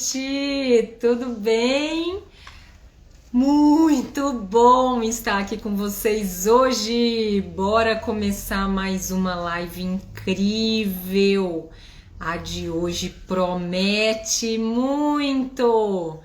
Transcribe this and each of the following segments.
noite, tudo bem? Muito bom estar aqui com vocês hoje. Bora começar mais uma live incrível. A de hoje promete muito.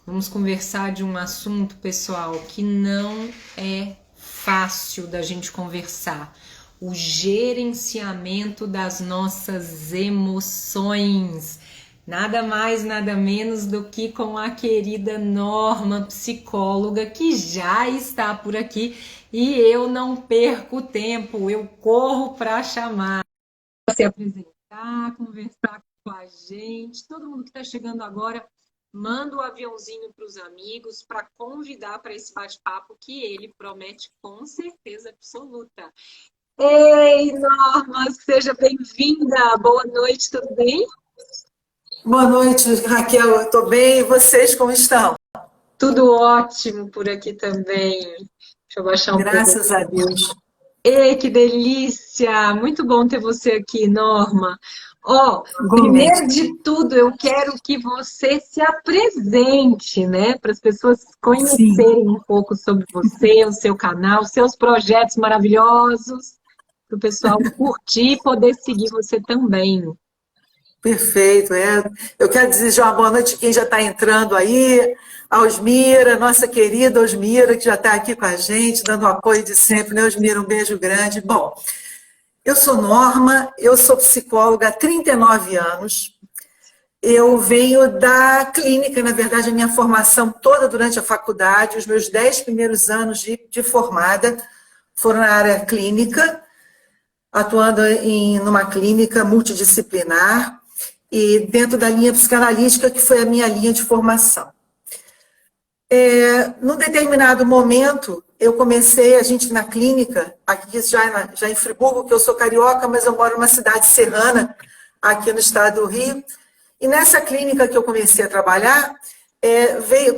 Vamos conversar de um assunto, pessoal, que não é fácil da gente conversar. O gerenciamento das nossas emoções. Nada mais, nada menos do que com a querida Norma, psicóloga, que já está por aqui e eu não perco tempo, eu corro para chamar, se apresentar, conversar com a gente. Todo mundo que está chegando agora, manda o aviãozinho para os amigos para convidar para esse bate-papo que ele promete com certeza absoluta. Ei, Norma, seja bem-vinda. Boa noite, tudo bem? Boa noite, Raquel. Eu estou bem. E vocês como estão? Tudo ótimo por aqui também. Deixa eu baixar um pouco. Graças a Deus. Ei, que delícia! Muito bom ter você aqui, Norma. Ó, Igualmente. primeiro de tudo, eu quero que você se apresente, né? Para as pessoas Sim, conhecerem um pouco sobre você, o seu canal, os seus projetos maravilhosos, para o pessoal curtir e poder seguir você também. perfeito. Eu quero desejar uma boa noite a quem já está entrando aí, a Osmira, nossa querida Osmira, que já está aqui com a gente, dando o apoio de sempre, né, Osmira? Um beijo grande. Bom, eu sou Norma, eu sou psicóloga há 39 anos. Eu venho da clínica, na verdade, a minha formação toda durante a faculdade, os meus 10 primeiros anos de formada foram na área clínica, atuando numa clínica multidisciplinar e dentro da linha psicanalítica, que foi a minha linha de formação. Num determinado momento, eu comecei, a gente na clínica, aqui já em Friburgo, que eu sou carioca, mas eu moro numa cidade serrana, aqui no estado do Rio, e nessa clínica que eu comecei a trabalhar,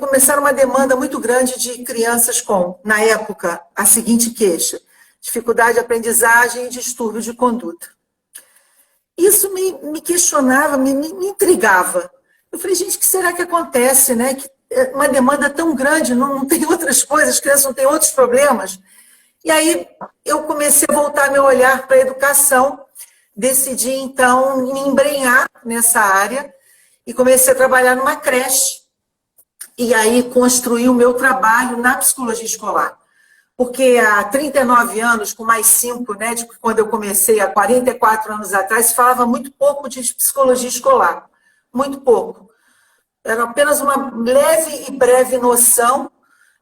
começaram uma demanda muito grande de crianças com, na época, a seguinte queixa: dificuldade de aprendizagem e distúrbio de conduta. Isso me questionava, me intrigava. Eu falei, gente, o que será que acontece, né? Que é uma demanda tão grande, não tem outras coisas, as crianças não têm outros problemas. E aí eu comecei a voltar meu olhar para a educação, decidi então me embrenhar nessa área e comecei a trabalhar numa creche. E aí construí o meu trabalho na psicologia escolar. Porque há 39 anos, com mais 5, né, de quando eu comecei, há 44 anos atrás, se falava muito pouco de psicologia escolar. Muito pouco. Era apenas uma leve e breve noção,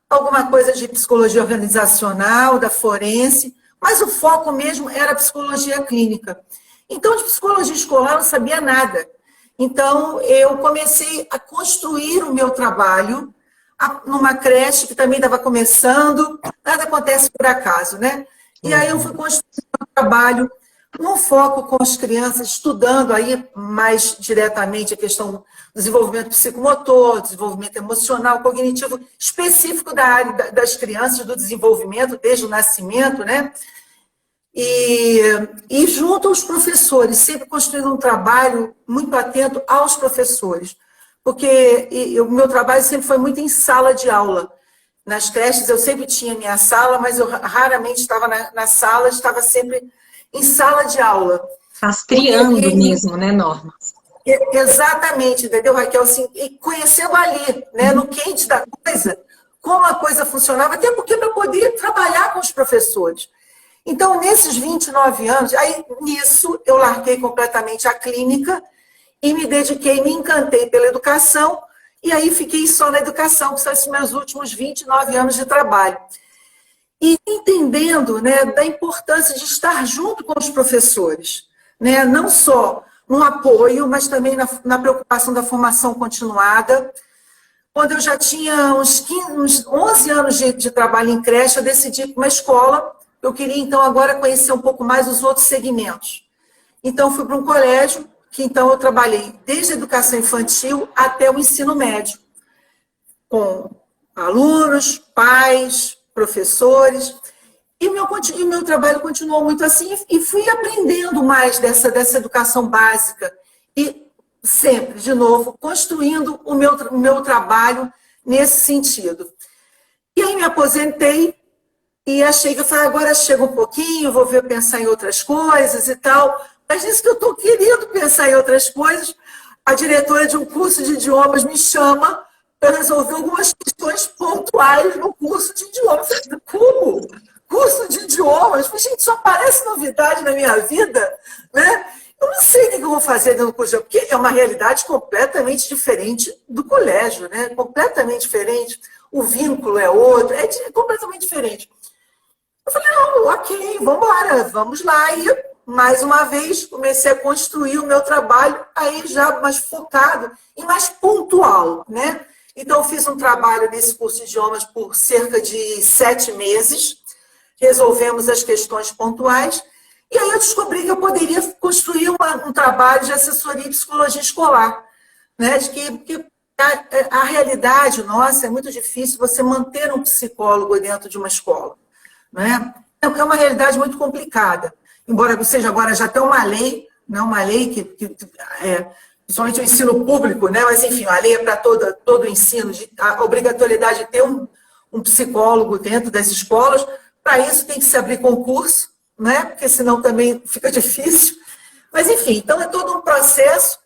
alguma coisa de psicologia organizacional, da forense, mas o foco mesmo era a psicologia clínica. Então, de psicologia escolar eu não sabia nada. Então, eu comecei a construir o meu trabalho numa creche que também estava começando, nada acontece por acaso, né? E aí eu fui construindo o trabalho num foco com as crianças, estudando aí mais diretamente a questão do desenvolvimento psicomotor, desenvolvimento emocional, cognitivo, específico da área das crianças, do desenvolvimento desde o nascimento, né? E junto aos professores, sempre construindo um trabalho muito atento aos professores, porque o meu trabalho sempre foi muito em sala de aula. Nas creches eu sempre tinha minha sala, mas eu raramente estava na sala, estava sempre em sala de aula. Rastreando mesmo, né, Norma? Exatamente, entendeu, Raquel? Assim, e conhecendo ali, né, no quente da coisa, como a coisa funcionava, até porque para poder trabalhar com os professores. Então, nesses 29 anos, aí nisso eu larguei completamente a clínica e me dediquei, me encantei pela educação, e aí fiquei só na educação, que são esses meus últimos 29 anos de trabalho. E entendendo, né, da importância de estar junto com os professores, né, não só no apoio, mas também na preocupação da formação continuada. Quando eu já tinha uns 11 anos de trabalho em creche, eu decidi ir para uma escola. Eu queria, então, agora conhecer um pouco mais os outros segmentos. Então, fui para um colégio, que então eu trabalhei desde a educação infantil até o ensino médio, com alunos, pais, professores. E o meu trabalho continuou muito assim, e fui aprendendo mais dessa educação básica. E sempre, de novo, construindo o meu trabalho nesse sentido. E aí me aposentei e achei que eu falei, agora chega um pouquinho, vou ver, pensar em outras coisas e tal. Mas nisso que eu estou querendo pensar em outras coisas, a diretora de um curso de idiomas me chama para resolver algumas questões pontuais no curso de idiomas. Eu falei, como? Curso de idiomas? Eu falei, gente, só aparece novidade na minha vida, né? Eu não sei o que eu vou fazer dentro do curso, porque é uma realidade completamente diferente do colégio, né? Completamente diferente. O vínculo é outro, é completamente diferente. Eu falei, não, ok, vamos embora, vamos lá. E, mais uma vez, comecei a construir o meu trabalho, aí já mais focado e mais pontual, né? Então, fiz um trabalho nesse curso de idiomas por cerca de 7 meses, resolvemos as questões pontuais, e aí eu descobri que eu poderia construir um trabalho de assessoria e psicologia escolar, né? De que a realidade nossa é muito difícil você manter um psicólogo dentro de uma escola, né? É uma realidade muito complicada, embora seja agora já tem uma lei, né? Uma lei principalmente o ensino público, né? Mas enfim, a lei é para todo o ensino, a obrigatoriedade de ter um psicólogo dentro das escolas. Para isso tem que se abrir concurso, né? Porque senão também fica difícil. Mas enfim, então é todo um processo.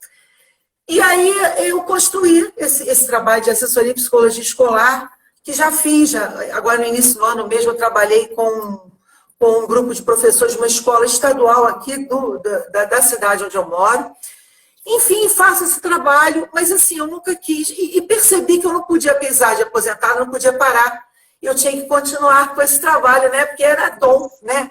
E aí eu construí esse trabalho de assessoria e psicologia escolar, que já fiz, agora no início do ano mesmo eu trabalhei com um grupo de professores de uma escola estadual aqui da cidade onde eu moro. Enfim, faço esse trabalho, mas assim, eu nunca quis, e percebi que eu não podia pisar de aposentado, não podia parar. Eu tinha que continuar com esse trabalho, né? Porque era dom, né?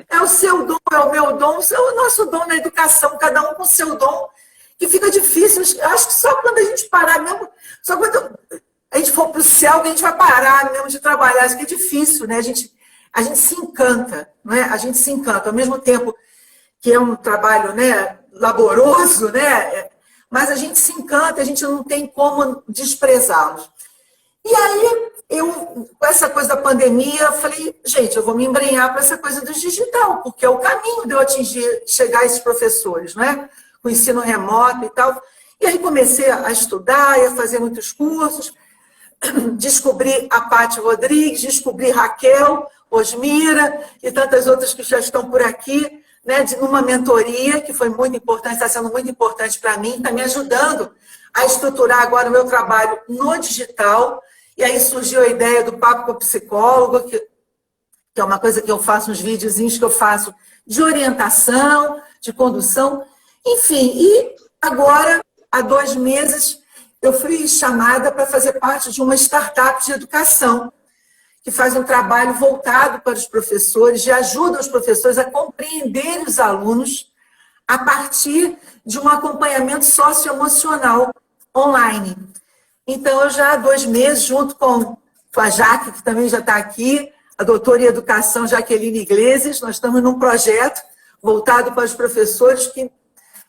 É o seu dom, é o meu dom, é o nosso dom na educação, cada um com o seu dom, que fica difícil. Eu acho que só quando a gente parar mesmo, só quando a gente for para o céu, que a gente vai parar mesmo de trabalhar. Acho que é difícil, né? A gente se encanta, não é? A gente se encanta, ao mesmo tempo que é um trabalho, né, laboroso, né? Mas a gente se encanta, a gente não tem como desprezá-los. E aí, com essa coisa da pandemia, eu falei, gente, eu vou me embrenhar para essa coisa do digital, porque é o caminho de eu chegar a esses professores, né? Com ensino remoto e tal. E aí comecei a estudar e a fazer muitos cursos, descobri a Paty Rodrigues, descobri Raquel, Osmira e tantas outras que já estão por aqui, né, numa mentoria que foi muito importante, está sendo muito importante para mim, está me ajudando a estruturar agora o meu trabalho no digital. E aí surgiu a ideia do Papo com a Psicóloga, que é uma coisa que eu faço, uns videozinhos que eu faço de orientação, de condução, enfim. E agora, há 2 meses, eu fui chamada para fazer parte de uma startup de educação, que faz um trabalho voltado para os professores, de ajuda os professores a compreender os alunos a partir de um acompanhamento socioemocional online. Então, eu já há 2 meses, junto com a Jaque, que também já está aqui, a doutora em educação Jaqueline Iglesias, nós estamos num projeto voltado para os professores, que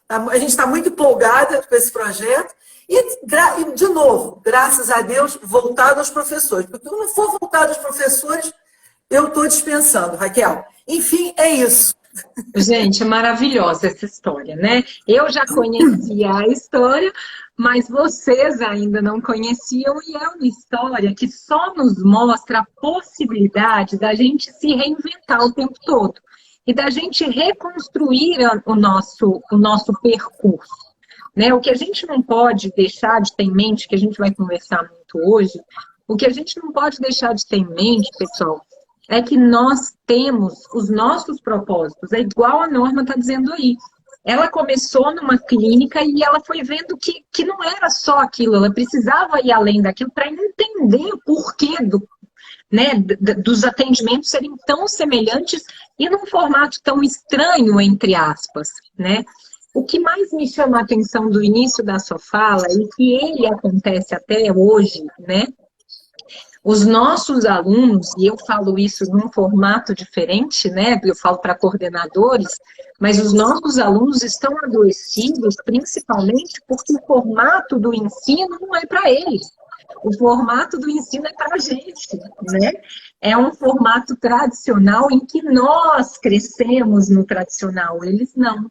a gente está muito empolgada com esse projeto, e, de novo, graças a Deus, voltado aos professores. Porque se não for voltado aos professores, eu estou dispensando, Raquel. Enfim, é isso. Gente, é maravilhosa essa história, né? Eu já conhecia a história, mas vocês ainda não conheciam, e é uma história que só nos mostra a possibilidade da gente se reinventar o tempo todo e da gente reconstruir o nosso percurso. Né? O que a gente não pode deixar de ter em mente, que a gente vai conversar muito hoje, o que a gente não pode deixar de ter em mente, pessoal, é que nós temos os nossos propósitos, é igual a Norma está dizendo aí. Ela começou numa clínica e ela foi vendo que não era só aquilo, ela precisava ir além daquilo para entender o porquê dos atendimentos serem tão semelhantes e num formato tão estranho, entre aspas, né? O que mais me chama a atenção do início da sua fala, e que ele acontece até hoje, né? Os nossos alunos, e eu falo isso num formato diferente, né? Eu falo para coordenadores, mas os nossos alunos estão adoecidos principalmente porque o formato do ensino não é para eles. O formato do ensino é para a gente, né? É um formato tradicional em que nós crescemos no tradicional, eles não.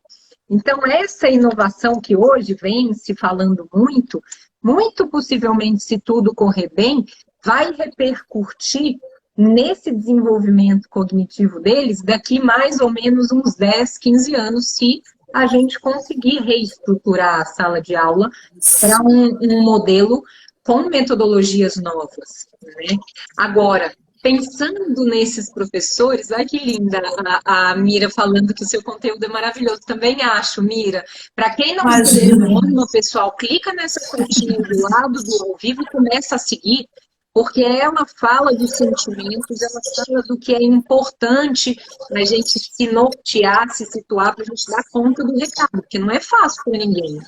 Então, essa inovação que hoje vem se falando muito, muito possivelmente, se tudo correr bem, vai repercutir nesse desenvolvimento cognitivo deles daqui mais ou menos uns 10, 15 anos, se a gente conseguir reestruturar a sala de aula para um modelo com metodologias novas, né? Agora, pensando nesses professores, olha que linda a Mira falando que o seu conteúdo é maravilhoso. Também acho, Mira. Para quem não segue o pessoal, clica nessa fotinha do lado do ao vivo e começa a seguir, porque ela fala dos sentimentos, ela fala do que é importante a gente se nortear, se situar, para a gente dar conta do recado, porque não é fácil para ninguém, né?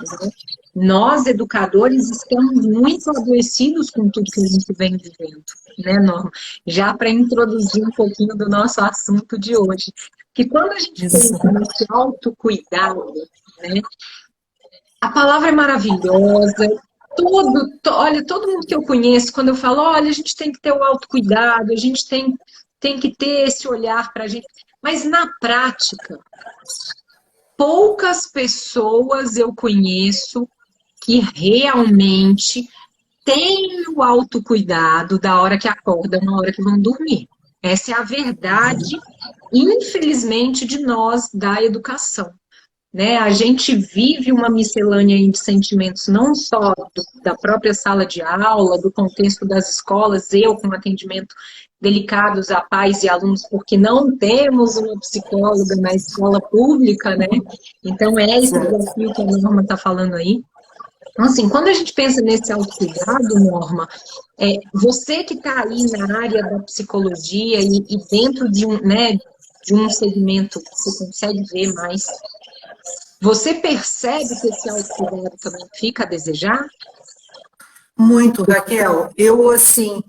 Nós, educadores, estamos muito adoecidos com tudo que a gente vem vivendo, né, Norma? Já para introduzir um pouquinho do nosso assunto de hoje, que quando a gente pensa nesse autocuidado, né, a palavra é maravilhosa. Olha, todo mundo que eu conheço, quando eu falo, olha, a gente tem que ter o autocuidado, a gente tem que ter esse olhar para a gente. Mas na prática, poucas pessoas eu conheço que realmente têm o autocuidado da hora que acordam, na hora que vão dormir. Essa é a verdade, infelizmente, de nós da educação. Né? A gente vive uma miscelânea de sentimentos, não só da própria sala de aula, do contexto das escolas, eu com atendimento delicados a pais e alunos, porque não temos uma psicóloga na escola pública, né? Então é esse desafio que a Norma está falando aí. Então, assim, quando a gente pensa nesse autocuidado, Norma, você que está aí na área da psicologia e dentro de um segmento que você consegue ver mais, você percebe que esse autocuidado também fica a desejar? Muito, Raquel. Eu, assim,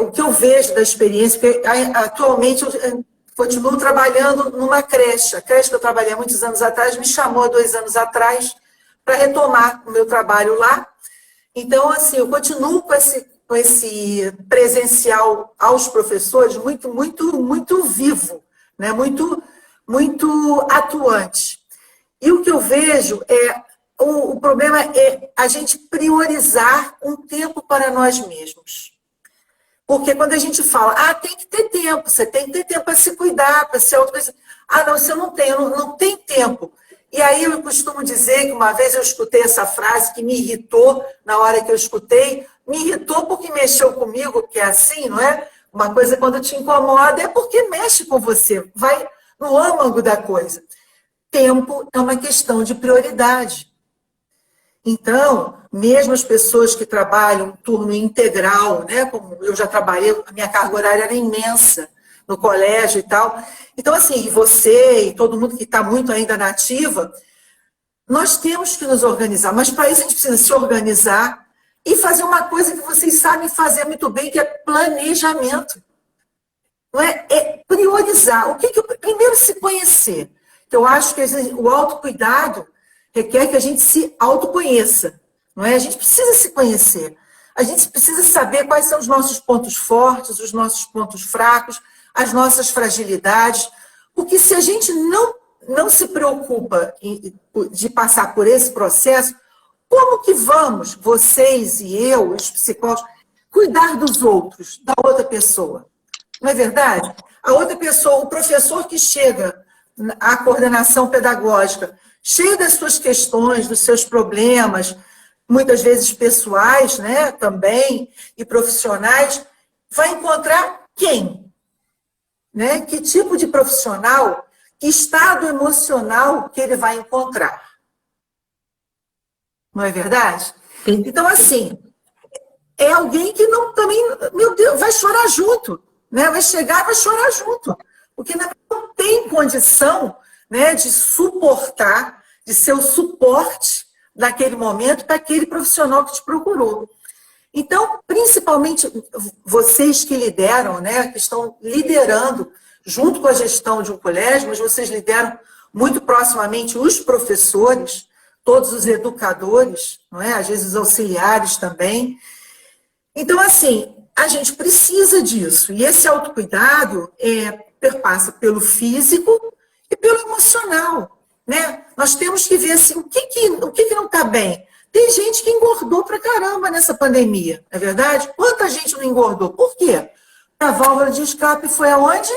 o que eu vejo da experiência, porque atualmente eu continuo trabalhando numa creche. A creche que eu trabalhei há muitos anos atrás me chamou há 2 anos atrás para retomar o meu trabalho lá. Então, assim, eu continuo com esse presencial aos professores muito, muito, muito vivo, né? Muito, muito atuante. E o que eu vejo o problema é a gente priorizar um tempo para nós mesmos. Porque quando a gente fala, tem que ter tempo, você tem que ter tempo para se cuidar, para se autoconhecer. Não, se eu não tenho, não tem tempo. E aí eu costumo dizer que uma vez eu escutei essa frase que me irritou na hora que eu escutei, me irritou porque mexeu comigo, que é assim, não é? Uma coisa quando te incomoda é porque mexe com você, vai no âmago da coisa. Tempo é uma questão de prioridade. Então, mesmo as pessoas que trabalham turno integral, né, como eu já trabalhei, a minha carga horária era imensa no colégio e tal. Então, assim, você e todo mundo que está muito ainda na ativa, nós temos que nos organizar, mas para isso a gente precisa se organizar e fazer uma coisa que vocês sabem fazer muito bem, que é planejamento. Não é priorizar. Primeiro, se conhecer. Eu acho que o autocuidado requer que a gente se autoconheça, não é? A gente precisa se conhecer. A gente precisa saber quais são os nossos pontos fortes, os nossos pontos fracos, as nossas fragilidades. Porque se a gente não se preocupa de passar por esse processo, como que vamos, vocês e eu, os psicólogos, cuidar dos outros, da outra pessoa? Não é verdade? A outra pessoa, o professor que chega à coordenação pedagógica, cheio das suas questões, dos seus problemas, muitas vezes pessoais, né, também, e profissionais, vai encontrar quem? Né? Que tipo de profissional, que estado emocional que ele vai encontrar? Não é verdade? Sim. Então, assim, é alguém que também, meu Deus, vai chorar junto, né? Vai chegar e vai chorar junto. Porque não tem condição, né, de suportar, de ser o suporte naquele momento para aquele profissional que te procurou. Então, principalmente vocês que lideram, né, que estão liderando junto com a gestão de um colégio, mas vocês lideram muito proximamente os professores, todos os educadores, não é? Às vezes os auxiliares também. Então, assim, a gente precisa disso. E esse autocuidado perpassa pelo físico e pelo emocional. né? Nós temos que ver assim, o que não está bem. Tem gente que engordou pra caramba nessa pandemia, não é verdade? Quanta gente não engordou? Por quê? A válvula de escape foi aonde?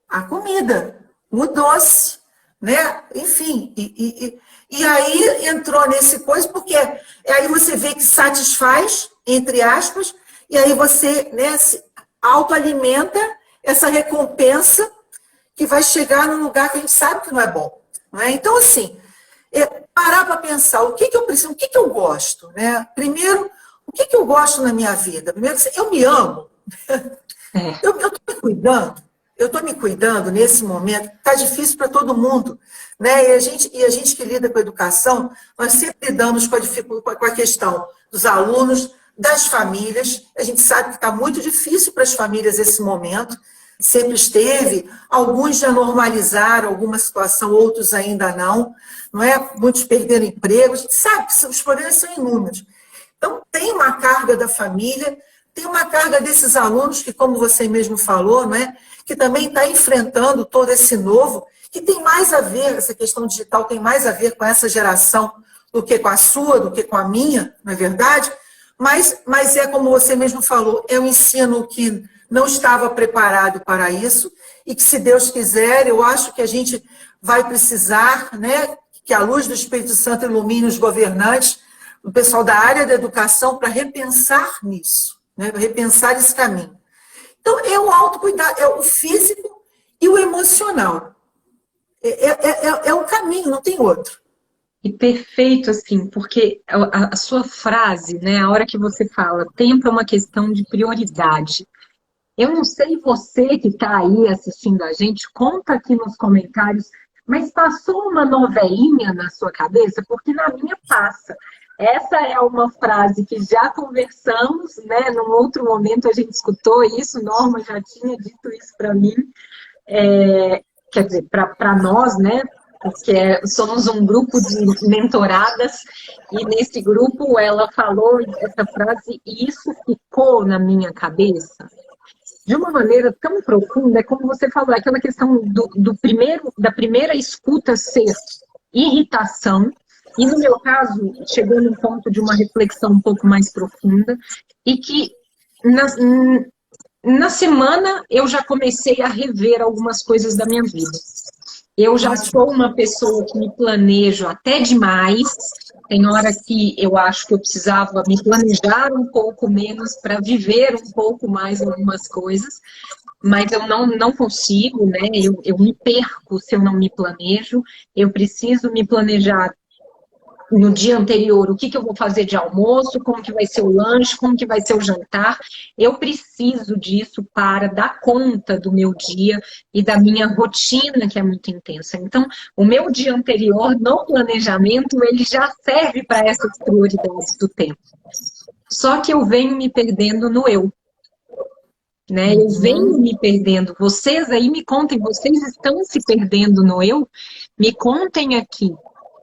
A comida, o doce, né? Enfim, e aí entrou nesse coisa, porque aí você vê que satisfaz, entre aspas, e aí você, né, se autoalimenta essa recompensa que vai chegar num lugar que a gente sabe que não é bom. Não é? Então, assim, parar para pensar o que eu preciso, o que eu gosto. Né? Primeiro, o que eu gosto na minha vida? Primeiro, eu me amo. Eu estou me cuidando nesse momento, está difícil para todo mundo. Né? E a gente que lida com a educação, nós sempre lidamos com a questão dos alunos, das famílias. A gente sabe que está muito difícil para as famílias esse momento, sempre esteve. Alguns já normalizaram alguma situação, outros ainda não. Não é? Muitos perderam emprego. A gente sabe que os problemas são inúmeros. Então, tem uma carga da família, tem uma carga desses alunos que, como você mesmo falou, não é? Que também está enfrentando todo esse novo, que tem mais a ver, essa questão digital tem mais a ver com essa geração do que com a sua, do que com a minha, não é verdade? Mas é como você mesmo falou, é um ensino que não estava preparado para isso e que, se Deus quiser, eu acho que a gente vai precisar, né, que a luz do Espírito Santo ilumine os governantes, o pessoal da área da educação, para repensar nisso, né, para repensar esse caminho. Então, é o autocuidado, é o físico e o emocional. É um caminho, não tem outro. E perfeito, assim, porque a sua frase, né, a hora que você fala, tempo é uma questão de prioridade. Eu não sei você que está aí assistindo a gente, conta aqui nos comentários, mas passou uma novelinha na sua cabeça? Porque na minha passa. Essa é uma frase que já conversamos, né? Num outro momento a gente escutou isso, Norma já tinha dito isso para mim, quer dizer, para nós, né? Porque somos um grupo de mentoradas, e nesse grupo ela falou essa frase e isso ficou na minha cabeça de uma maneira tão profunda, é como você falou, aquela questão da primeira escuta ser irritação, e no meu caso, chegou num ponto de uma reflexão um pouco mais profunda, e que na semana eu já comecei a rever algumas coisas da minha vida. Eu já sou uma pessoa que me planejo até demais. Tem hora que eu acho que eu precisava me planejar um pouco menos para viver um pouco mais algumas coisas, mas eu não consigo, né? Eu me perco se eu não me planejo. Eu preciso me planejar no dia anterior, o que eu vou fazer de almoço, como que vai ser o lanche, como que vai ser o jantar. Eu preciso disso para dar conta do meu dia e da minha rotina, que é muito intensa. Então, o meu dia anterior, no planejamento, ele já serve para essas prioridades do tempo. Só que eu venho me perdendo no eu. Né? Eu venho me perdendo. Vocês aí me contem, vocês estão se perdendo no eu? Me contem aqui,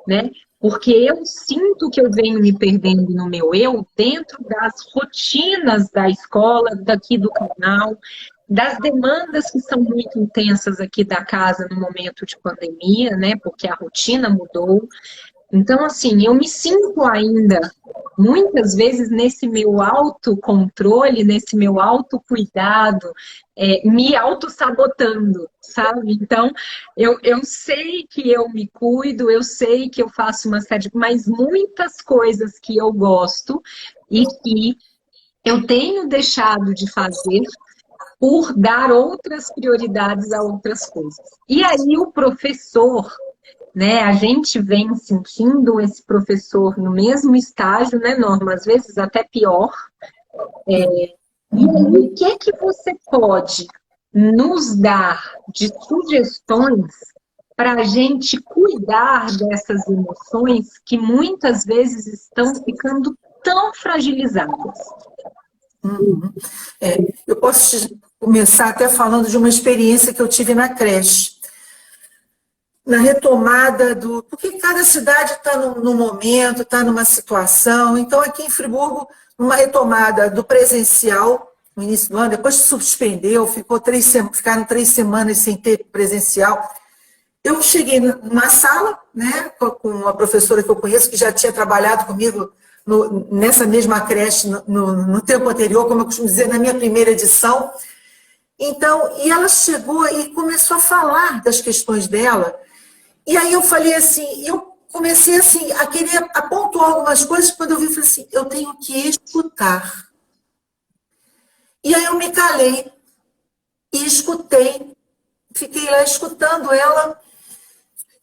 né? Porque eu sinto que eu venho me perdendo no meu eu dentro das rotinas da escola, daqui do canal, das demandas que são muito intensas aqui da casa no momento de pandemia, né? Porque a rotina mudou. Então, assim, eu me sinto ainda, muitas vezes, nesse meu autocontrole, nesse meu autocuidado, me autossabotando, sabe? Então, eu sei que eu me cuido, eu sei que eu faço uma série de... Mas muitas coisas que eu gosto e que eu tenho deixado de fazer por dar outras prioridades a outras coisas. E aí o professor... Né, a gente vem sentindo esse professor no mesmo estágio, né, Norma? Às vezes até pior. E aí, o que você pode nos dar de sugestões para a gente cuidar dessas emoções que muitas vezes estão ficando tão fragilizadas? Eu posso começar até falando de uma experiência que eu tive na creche. Na retomada do... Porque cada cidade está num momento, está numa situação. Então, aqui em Friburgo, numa retomada do presencial, no início do ano, depois suspendeu, ficaram 3 semanas sem ter presencial. eu cheguei numa sala, né, com uma professora que eu conheço, que já tinha trabalhado comigo nessa mesma creche no tempo anterior, como eu costumo dizer, na minha primeira edição. Então, e ela chegou e começou a falar das questões dela. E aí eu falei assim, eu comecei assim, a querer pontuar algumas coisas, quando eu vi, falei assim, eu tenho que escutar. E aí eu me calei e escutei. Fiquei lá escutando ela,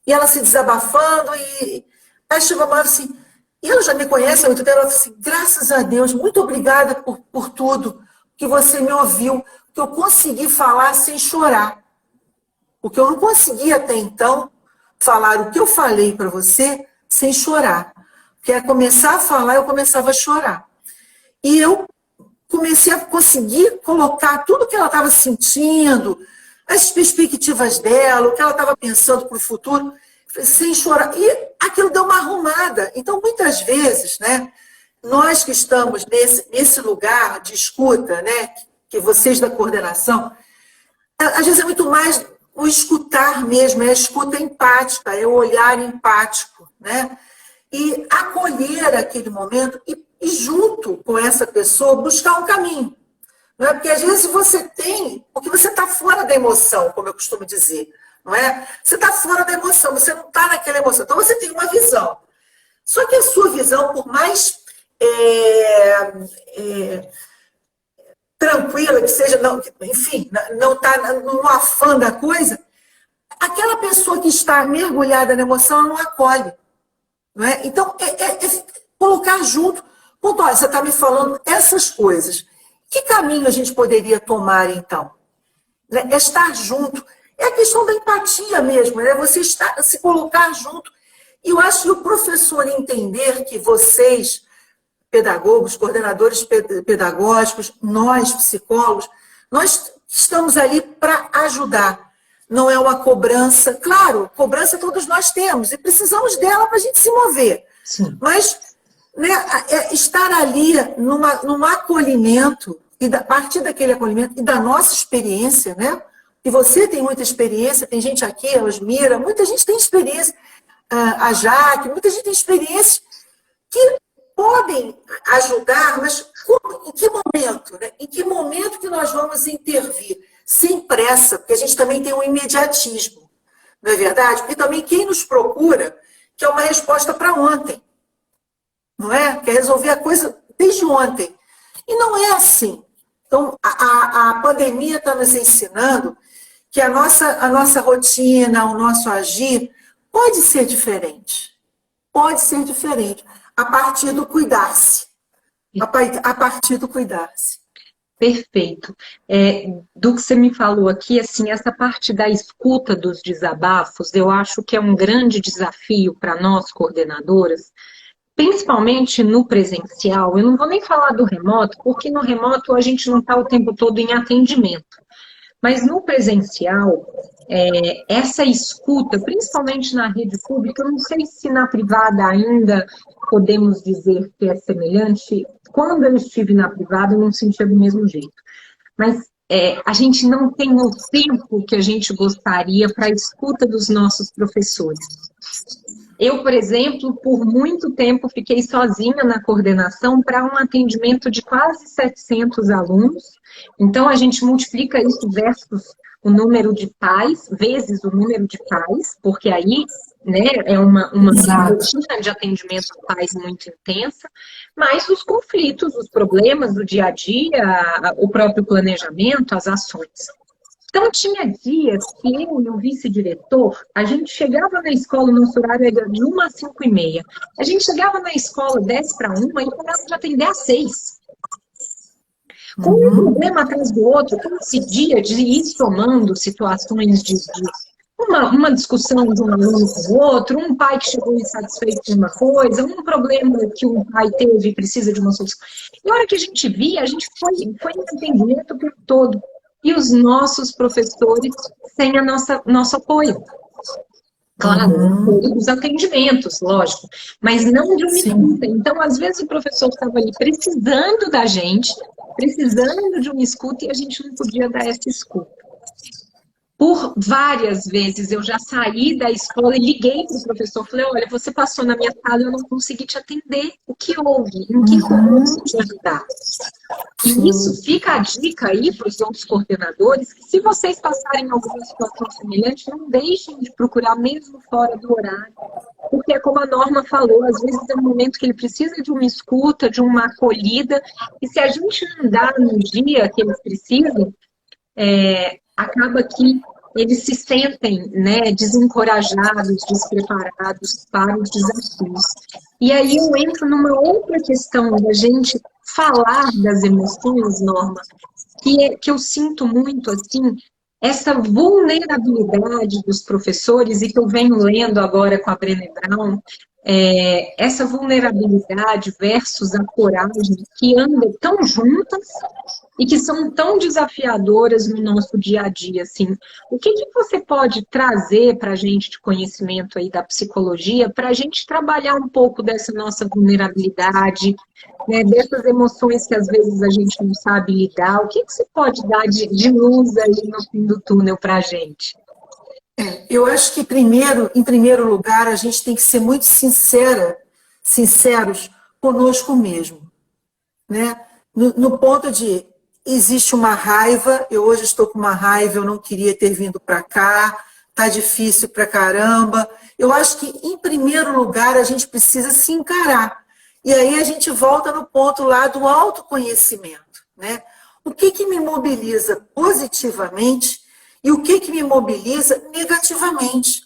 e ela se desabafando, e aí chegou uma hora assim, e ela já me conhece há muito tempo, ela falou assim, graças a Deus, muito obrigada por tudo, que você me ouviu, que eu consegui falar sem chorar. Porque eu não conseguia até então falar o que eu falei para você sem chorar. Porque é começar a falar, eu começava a chorar. E eu comecei a conseguir colocar tudo que ela estava sentindo, as perspectivas dela, o que ela estava pensando para o futuro, sem chorar. E aquilo deu uma arrumada. Então, muitas vezes, né, nós que estamos nesse lugar de escuta, né, que vocês da coordenação, às vezes é muito mais o escutar mesmo, é a escuta empática, é o olhar empático, né? E acolher aquele momento e junto com essa pessoa, buscar um caminho. Não é? Porque às vezes você tem, porque você está fora da emoção, como eu costumo dizer, não é? Você está fora da emoção, você não está naquela emoção. Então você tem uma visão. Só que a sua visão, por mais tranquila que seja, não, enfim, não está no afã da coisa, aquela pessoa que está mergulhada na emoção, ela não acolhe. Não é? Então, colocar junto. Ponto, olha, você está me falando essas coisas. Que caminho a gente poderia tomar, então? É estar junto. É a questão da empatia mesmo, né? Você se colocar junto. E eu acho que o professor entender que vocês, pedagogos, coordenadores pedagógicos, nós, psicólogos, nós estamos ali para ajudar. Não é uma cobrança. Claro, cobrança todos nós temos e precisamos dela para a gente se mover. Sim. Mas, né, estar ali num acolhimento, e a partir daquele acolhimento e da nossa experiência, né? E você tem muita experiência, tem gente aqui, a Osmira, muita gente tem experiência, a Jaque, muita gente tem experiência que podem ajudar, mas em que momento? Né? Em que momento que nós vamos intervir? Sem pressa, porque a gente também tem um imediatismo, não é verdade? Porque também quem nos procura quer uma resposta para ontem, não é? Quer resolver a coisa desde ontem. E não é assim. Então, a pandemia está nos ensinando que a nossa rotina, o nosso agir pode ser diferente. Pode ser diferente. A partir do cuidar-se. A partir do cuidar-se. Perfeito. Do que você me falou aqui, assim, essa parte da escuta dos desabafos, eu acho que é um grande desafio para nós, coordenadoras, principalmente no presencial. Eu não vou nem falar do remoto, porque no remoto a gente não está o tempo todo em atendimento. Mas no presencial, essa escuta, principalmente na rede pública, eu não sei se na privada ainda podemos dizer que é semelhante. Quando eu estive na privada, eu não sentia do mesmo jeito. Mas a gente não tem o tempo que a gente gostaria para a escuta dos nossos professores. Eu, por exemplo, por muito tempo fiquei sozinha na coordenação para um atendimento de quase 700 alunos. Então, a gente multiplica isso versus o número de pais, vezes o número de pais, porque aí, né, é uma rotina de atendimento a pais muito intensa, mas os conflitos, os problemas do dia a dia, o próprio planejamento, as ações. Então, tinha dias que eu e o vice-diretor, a gente chegava na escola, no nosso horário era de 1 às 5h30. A gente chegava na escola 10:50 e começava a atender às 6. Com um problema atrás do outro, coincidia de ir somando situações de uma discussão de um aluno com o outro, um pai que chegou insatisfeito com uma coisa, um problema que um pai teve e precisa de uma solução. E a hora que a gente via, a gente foi em atendimento o tempo todo. E os nossos professores sem nosso apoio. Claro, os atendimentos, lógico, mas não de uma escuta. Então, às vezes, o professor estava ali precisando da gente, precisando de uma escuta, e a gente não podia dar essa escuta. Por várias vezes eu já saí da escola e liguei para o professor, falei, olha, você passou na minha sala e eu não consegui te atender. O que houve? Em que eu posso te ajudar? E isso fica a dica aí para os outros coordenadores, que se vocês passarem alguma situação semelhante, não deixem de procurar mesmo fora do horário. Porque, como a Norma falou, às vezes é um momento que ele precisa de uma escuta, de uma acolhida, e se a gente não dá no dia que eles precisam, acaba que eles se sentem, né, desencorajados, despreparados para os desafios. E aí eu entro numa outra questão da gente falar das emoções, Norma, que eu sinto muito, assim, essa vulnerabilidade dos professores, e que eu venho lendo agora com a Brené Brown, essa vulnerabilidade versus a coragem, que andam tão juntas e que são tão desafiadoras no nosso dia a dia, assim. O que você pode trazer para a gente de conhecimento aí da psicologia para a gente trabalhar um pouco dessa nossa vulnerabilidade, né, dessas emoções que às vezes a gente não sabe lidar? O que você pode dar de luz aí no fim do túnel para a gente? Eu acho que, em primeiro lugar, a gente tem que ser muito sinceros conosco mesmo, né? No ponto de, existe uma raiva, eu hoje estou com uma raiva, eu não queria ter vindo para cá, tá difícil pra caramba. Eu acho que, em primeiro lugar, a gente precisa se encarar. E aí a gente volta no ponto lá do autoconhecimento, né? O que me mobiliza positivamente e o que me mobiliza negativamente.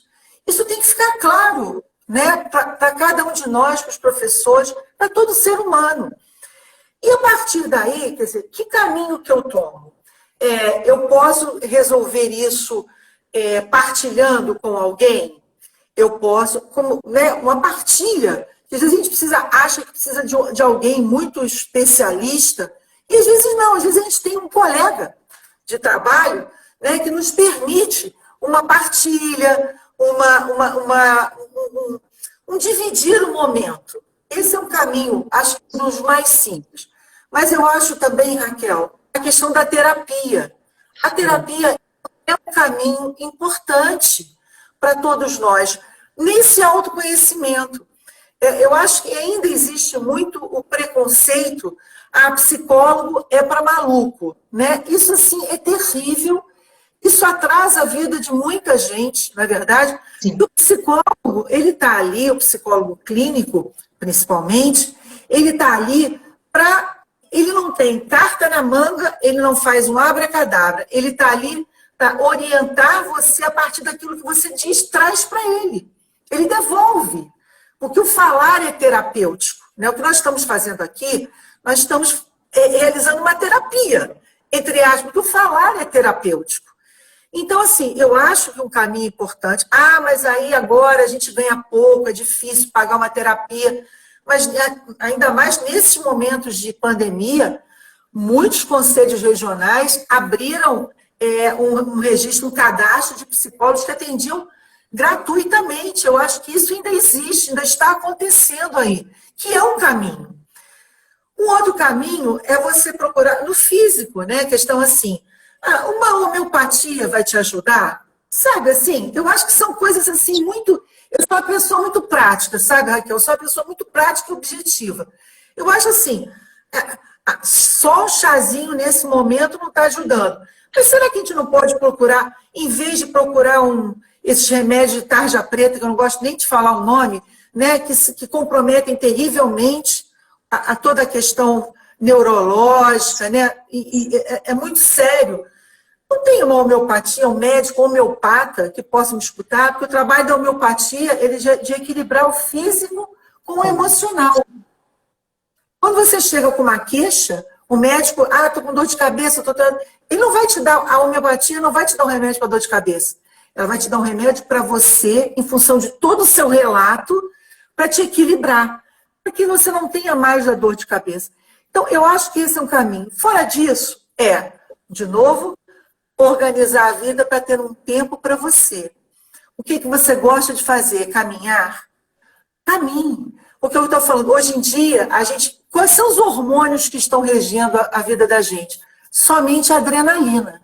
Isso tem que ficar claro, né, para cada um de nós, para os professores, para todo ser humano. E a partir daí, quer dizer, que caminho que eu tomo? Eu posso resolver isso partilhando com alguém? Eu posso, como, né, uma partilha. Às vezes a gente acha que precisa de alguém muito especialista, e às vezes não, às vezes a gente tem um colega de trabalho, né, que nos permite uma partilha, um dividir o momento. Esse é um caminho, acho que um dos mais simples. Mas eu acho também, Raquel, a questão da terapia. A terapia é um caminho importante para todos nós, nesse autoconhecimento. Eu acho que ainda existe muito o preconceito, psicólogo é para maluco, né? Isso, assim, é terrível. Isso atrasa a vida de muita gente, não é verdade? Sim. E o psicólogo, ele está ali, o psicólogo clínico, principalmente, ele está ali para... Ele não tem carta na manga, ele não faz um abracadabra. Ele está ali para orientar você a partir daquilo que você diz, traz para ele. Ele devolve. Porque o falar é terapêutico, né? O que nós estamos fazendo aqui, nós estamos realizando uma terapia, entre aspas, porque o falar é terapêutico. Então, assim, eu acho que um caminho importante... mas aí agora a gente ganha pouco, é difícil pagar uma terapia. Mas ainda mais nesses momentos de pandemia, muitos conselhos regionais abriram um registro, um cadastro de psicólogos que atendiam gratuitamente. Eu acho que isso ainda existe, ainda está acontecendo aí, que é um caminho. Um outro caminho é você procurar no físico, né? Questão assim... uma homeopatia vai te ajudar? Sabe, assim, eu acho que são coisas assim muito... Eu sou uma pessoa muito prática, sabe, Raquel? Eu sou uma pessoa muito prática e objetiva. Eu acho assim, só o chazinho nesse momento não está ajudando. Mas será que a gente não pode procurar, em vez de procurar esses remédios de tarja preta, que eu não gosto nem de falar o nome, né, que comprometem terrivelmente a toda a questão neurológica, né? E é muito sério. Não tem uma homeopatia, um médico homeopata que possa me escutar, porque o trabalho da homeopatia ele é de equilibrar o físico com o emocional. Quando você chega com uma queixa, o médico, estou com dor de cabeça, ele não vai te dar, a homeopatia não vai te dar um remédio para dor de cabeça. Ela vai te dar um remédio para você, em função de todo o seu relato, para te equilibrar, para que você não tenha mais a dor de cabeça. Então, eu acho que esse é um caminho. Fora disso, de novo, organizar a vida para ter um tempo para você. O que você gosta de fazer? Caminhar? Caminhe. Porque eu estou falando, hoje em dia, quais são os hormônios que estão regendo a vida da gente? Somente a adrenalina.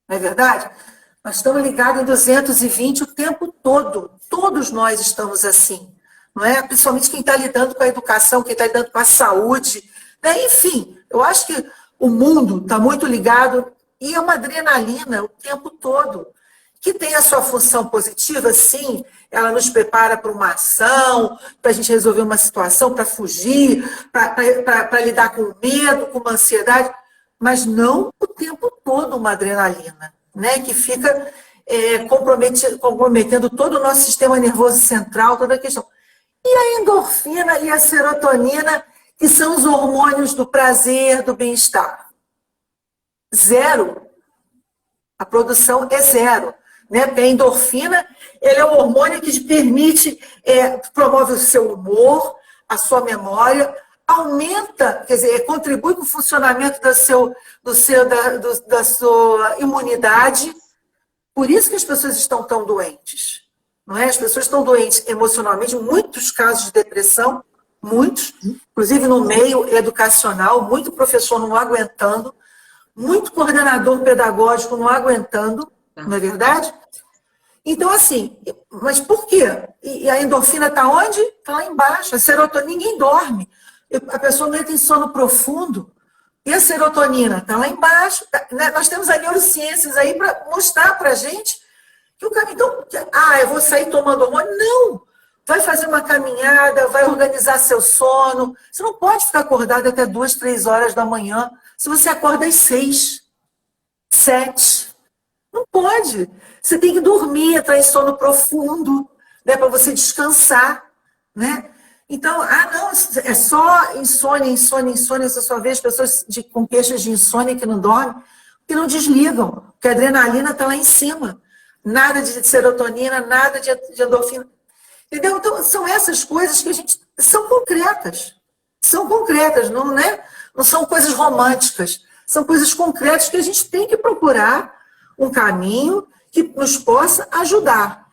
Não é verdade? Nós estamos ligados em 220 o tempo todo. Todos nós estamos assim, não é? Principalmente quem está lidando com a educação, quem está lidando com a saúde, né? Enfim, eu acho que o mundo está muito ligado e é uma adrenalina o tempo todo, que tem a sua função positiva, sim, ela nos prepara para uma ação, para a gente resolver uma situação, para fugir, para lidar com o medo, com uma ansiedade, mas não o tempo todo uma adrenalina, né? Que fica comprometendo todo o nosso sistema nervoso central, toda a questão. E a endorfina e a serotonina, que são os hormônios do prazer, do bem-estar. Zero. A produção é zero. Né? A endorfina, ele é um hormônio que te permite, promove o seu humor, a sua memória, aumenta, quer dizer, contribui para o funcionamento da sua imunidade. Por isso que as pessoas estão tão doentes. Não é? As pessoas estão doentes emocionalmente, muitos casos de depressão, muitos, inclusive no meio educacional, muito professor não aguentando, muito coordenador pedagógico não aguentando, não é verdade? Então, assim, mas por quê? E a endorfina está onde? Está lá embaixo. A serotonina, ninguém dorme. A pessoa não entra em sono profundo. E a serotonina está lá embaixo. Né? Nós temos a neurociências aí para mostrar para a gente que o caminho. Então, eu vou sair tomando hormônio? Não! Vai fazer uma caminhada, vai organizar seu sono. Você não pode ficar acordado até 2, 3 horas da manhã se você acorda às 6, 7. Não pode. Você tem que dormir, entrar em sono profundo, né, para você descansar, né? Então, não, é só insônia, insônia, insônia. Você só vê as pessoas com queixas de insônia que não dormem, que não desligam, porque a adrenalina está lá em cima. Nada de serotonina, nada de endorfina. Entendeu? Então, são essas coisas que a gente... São concretas. São concretas, não, né? Não são coisas românticas. São coisas concretas que a gente tem que procurar um caminho que nos possa ajudar.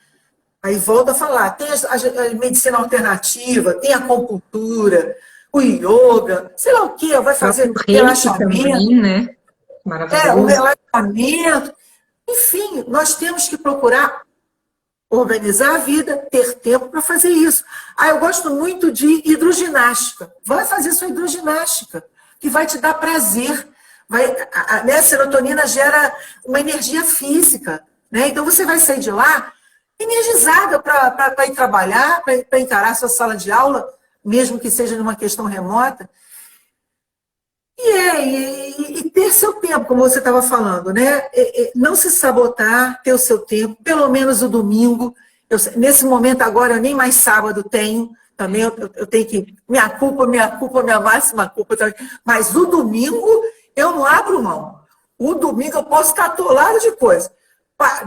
Aí volta a falar, tem a medicina alternativa, tem a acupuntura, o yoga, sei lá o que, vai fazer relaxamento. Também, né? Maravilhoso. O relaxamento. Enfim, nós temos que procurar organizar a vida, ter tempo para fazer isso. Eu gosto muito de hidroginástica. Vai fazer sua hidroginástica, que vai te dar prazer. A serotonina gera uma energia física, né? Então você vai sair de lá energizada para ir trabalhar, para encarar a sua sala de aula, mesmo que seja numa questão remota. E ter seu tempo, como você estava falando, né? Não se sabotar, ter o seu tempo, pelo menos o domingo. Nesse momento agora, eu nem mais sábado tenho, também eu tenho que... Minha máxima culpa também. Mas o domingo, eu não abro mão. O domingo eu posso estar atolado de coisa.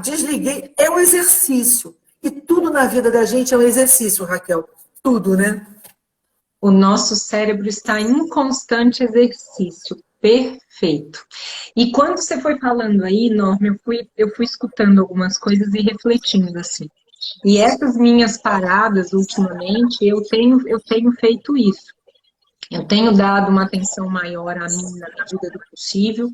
Desliguei, é um exercício. E tudo na vida da gente é um exercício, Raquel. Tudo, né? O nosso cérebro está em constante exercício. Perfeito. E quando você foi falando aí, Norma, eu fui escutando algumas coisas e refletindo assim. E essas minhas paradas, ultimamente, eu tenho feito isso. Eu tenho dado uma atenção maior a mim na medida do possível.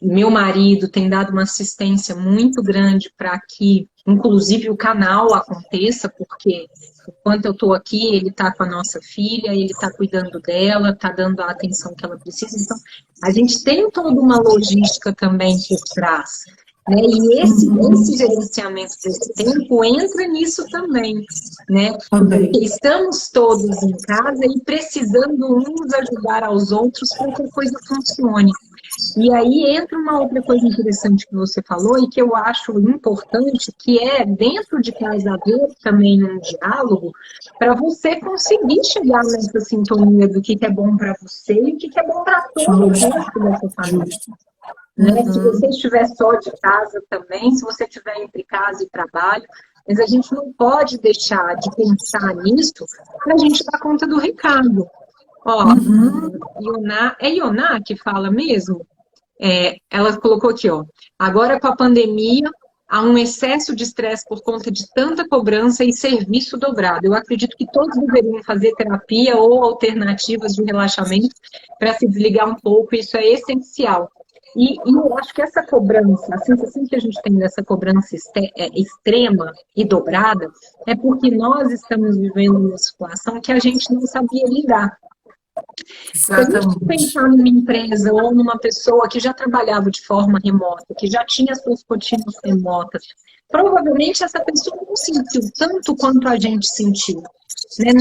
Meu marido tem dado uma assistência muito grande para que, inclusive, o canal aconteça, porque enquanto eu estou aqui, ele está com a nossa filha, ele está cuidando dela, está dando a atenção que ela precisa. Então, a gente tem toda uma logística também por trás. Né? E esse gerenciamento desse tempo entra nisso também, né? Porque estamos todos em casa e precisando uns ajudar aos outros para que a coisa funcione. E aí entra uma outra coisa interessante que você falou e que eu acho importante, que é dentro de casa haver também um diálogo para você conseguir chegar nessa sintonia do que é bom para você e o que é bom para todo o resto da sua família. Né? Se você estiver só de casa também, se você estiver entre casa e trabalho, mas a gente não pode deixar de pensar nisso para a gente dar conta do recado. Ó, é Ioná que fala mesmo? Ela colocou aqui, ó. Agora com a pandemia, há um excesso de estresse por conta de tanta cobrança e serviço dobrado. Eu acredito que todos deveriam fazer terapia ou alternativas de relaxamento para se desligar um pouco, isso é essencial. E eu acho que essa cobrança, a sensação que a gente tem dessa cobrança extrema e dobrada, é porque nós estamos vivendo uma situação que a gente não sabia lidar. Se a gente Exatamente. pensar numa empresa ou numa pessoa que já trabalhava de forma remota, que já tinha suas rotinas remotas, provavelmente essa pessoa não sentiu tanto quanto a gente sentiu. Né?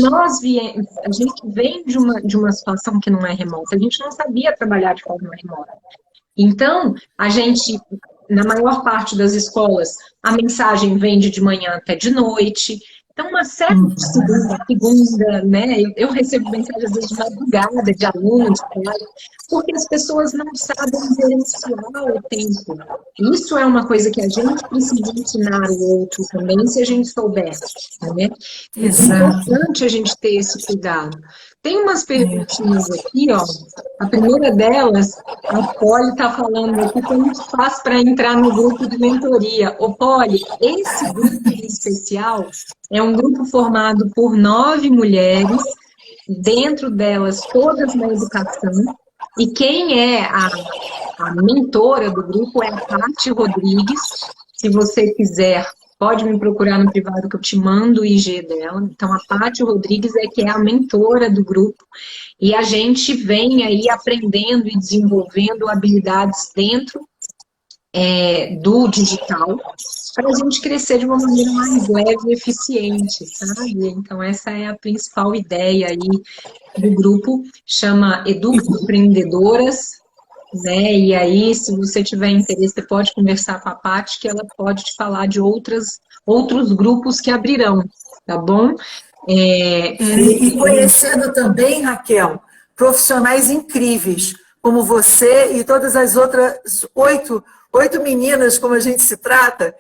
A gente vem de uma situação que não é remota, a gente não sabia trabalhar de forma remota. Então, a gente, na maior parte das escolas, a mensagem vem de manhã até de noite. Então, uma série de segunda, né? Eu recebo mensagens às vezes de madrugada de alunos, porque as pessoas não sabem gerenciar o tempo. Isso é uma coisa que a gente precisa ensinar o outro também, se a gente souber, né? É importante a gente ter esse cuidado. Tem umas perguntinhas aqui, ó. A primeira delas, a Polly está falando aqui, como que faz para entrar no grupo de mentoria? Ô, Polly, esse grupo em especial é um grupo formado por 9 mulheres, dentro delas todas na educação, e quem é a mentora do grupo é a Paty Rodrigues. Se você quiser, pode me procurar no privado que eu te mando o IG dela. Então, a Paty Rodrigues é que é a mentora do grupo. E a gente vem aí aprendendo e desenvolvendo habilidades dentro do digital para a gente crescer de uma maneira mais leve e eficiente, sabe? Então, essa é a principal ideia aí do grupo, chama Educa Empreendedoras, né? E aí, se você tiver interesse, você pode conversar com a Paty, que ela pode te falar de outros grupos que abrirão, tá bom? E conhecendo também, Raquel, profissionais incríveis, como você e todas as outras oito meninas, como a gente se trata,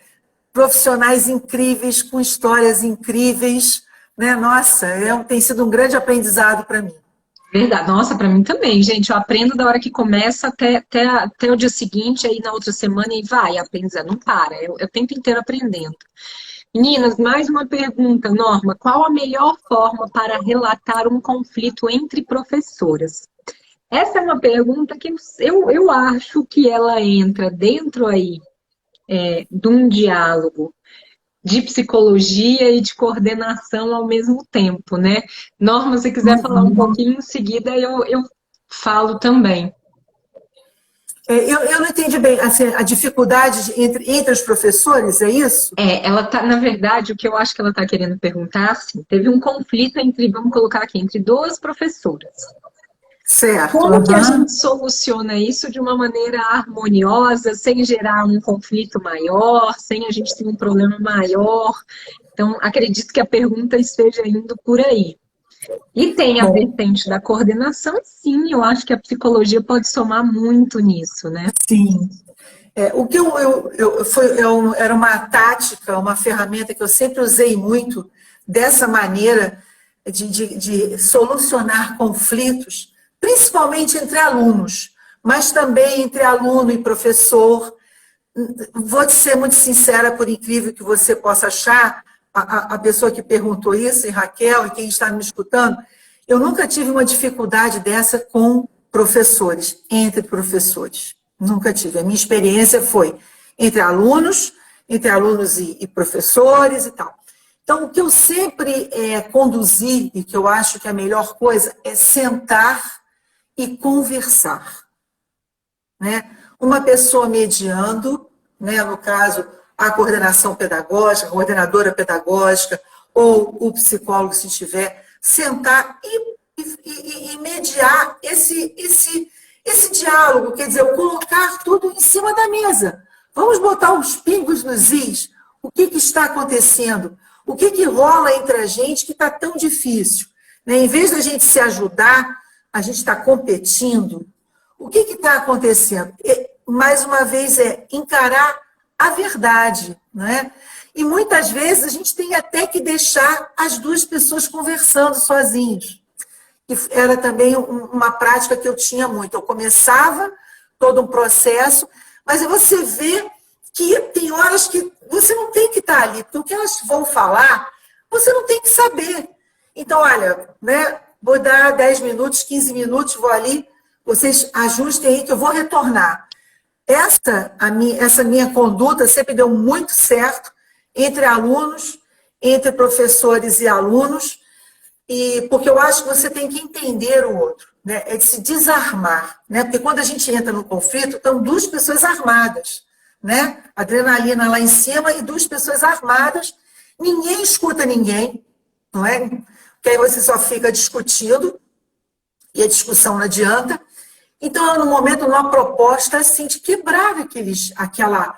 profissionais incríveis, com histórias incríveis, né? Nossa, tem sido um grande aprendizado para mim. Verdade, nossa, para mim também, gente. Eu aprendo da hora que começa até o dia seguinte, aí na outra semana e vai, aprendizado, não para. Eu o tempo inteiro aprendendo. Meninas, mais uma pergunta, Norma. Qual a melhor forma para relatar um conflito entre professoras? Essa é uma pergunta que eu acho que ela entra dentro aí de um diálogo de psicologia e de coordenação ao mesmo tempo, né? Norma, se quiser falar um pouquinho em seguida, eu falo também. Eu não entendi bem, assim, a dificuldade entre os professores, é isso? Ela tá, na verdade, o que eu acho que ela está querendo perguntar, assim, teve um conflito entre, vamos colocar aqui, entre duas professoras. Certo. Como que a gente soluciona isso de uma maneira harmoniosa, sem gerar um conflito maior, sem a gente ter um problema maior? Então, acredito que a pergunta esteja indo por aí. E tem a vertente da coordenação, sim, eu acho que a psicologia pode somar muito nisso, né? Sim. O que era uma tática, uma ferramenta que eu sempre usei muito dessa maneira de solucionar conflitos, principalmente entre alunos, mas também entre aluno e professor. Vou te ser muito sincera, por incrível que você possa achar, a pessoa que perguntou isso, e Raquel, e quem está me escutando, eu nunca tive uma dificuldade dessa com professores, entre professores. Nunca tive. A minha experiência foi entre alunos e professores e tal. Então, o que eu sempre conduzi, e que eu acho que é a melhor coisa, é sentar e conversar. Né? Uma pessoa mediando, né? No caso, a coordenação pedagógica, a coordenadora pedagógica, ou o psicólogo, se tiver, sentar e mediar esse diálogo, quer dizer, colocar tudo em cima da mesa. Vamos botar os pingos nos is. O que está acontecendo? O que rola entre a gente que está tão difícil? Né? Em vez da gente se ajudar, a gente está competindo. O que está acontecendo? Mais uma vez, encarar a verdade. Né? E muitas vezes a gente tem até que deixar as duas pessoas conversando sozinhos. Era também uma prática que eu tinha muito. Eu começava todo um processo, mas você vê que tem horas que você não tem que estar ali, porque o que elas vão falar, você não tem que saber. Então, olha, né, vou dar 10 minutos, 15 minutos, vou ali, vocês ajustem aí que eu vou retornar. essa minha conduta sempre deu muito certo entre alunos, entre professores e alunos, porque eu acho que você tem que entender o outro, né? É de se desarmar, né? Porque quando a gente entra no conflito, estão duas pessoas armadas, né? Adrenalina lá em cima e duas pessoas armadas, ninguém escuta ninguém, não é? Porque aí você só fica discutindo e a discussão não adianta. Então, no momento, uma proposta assim, de quebrar aquela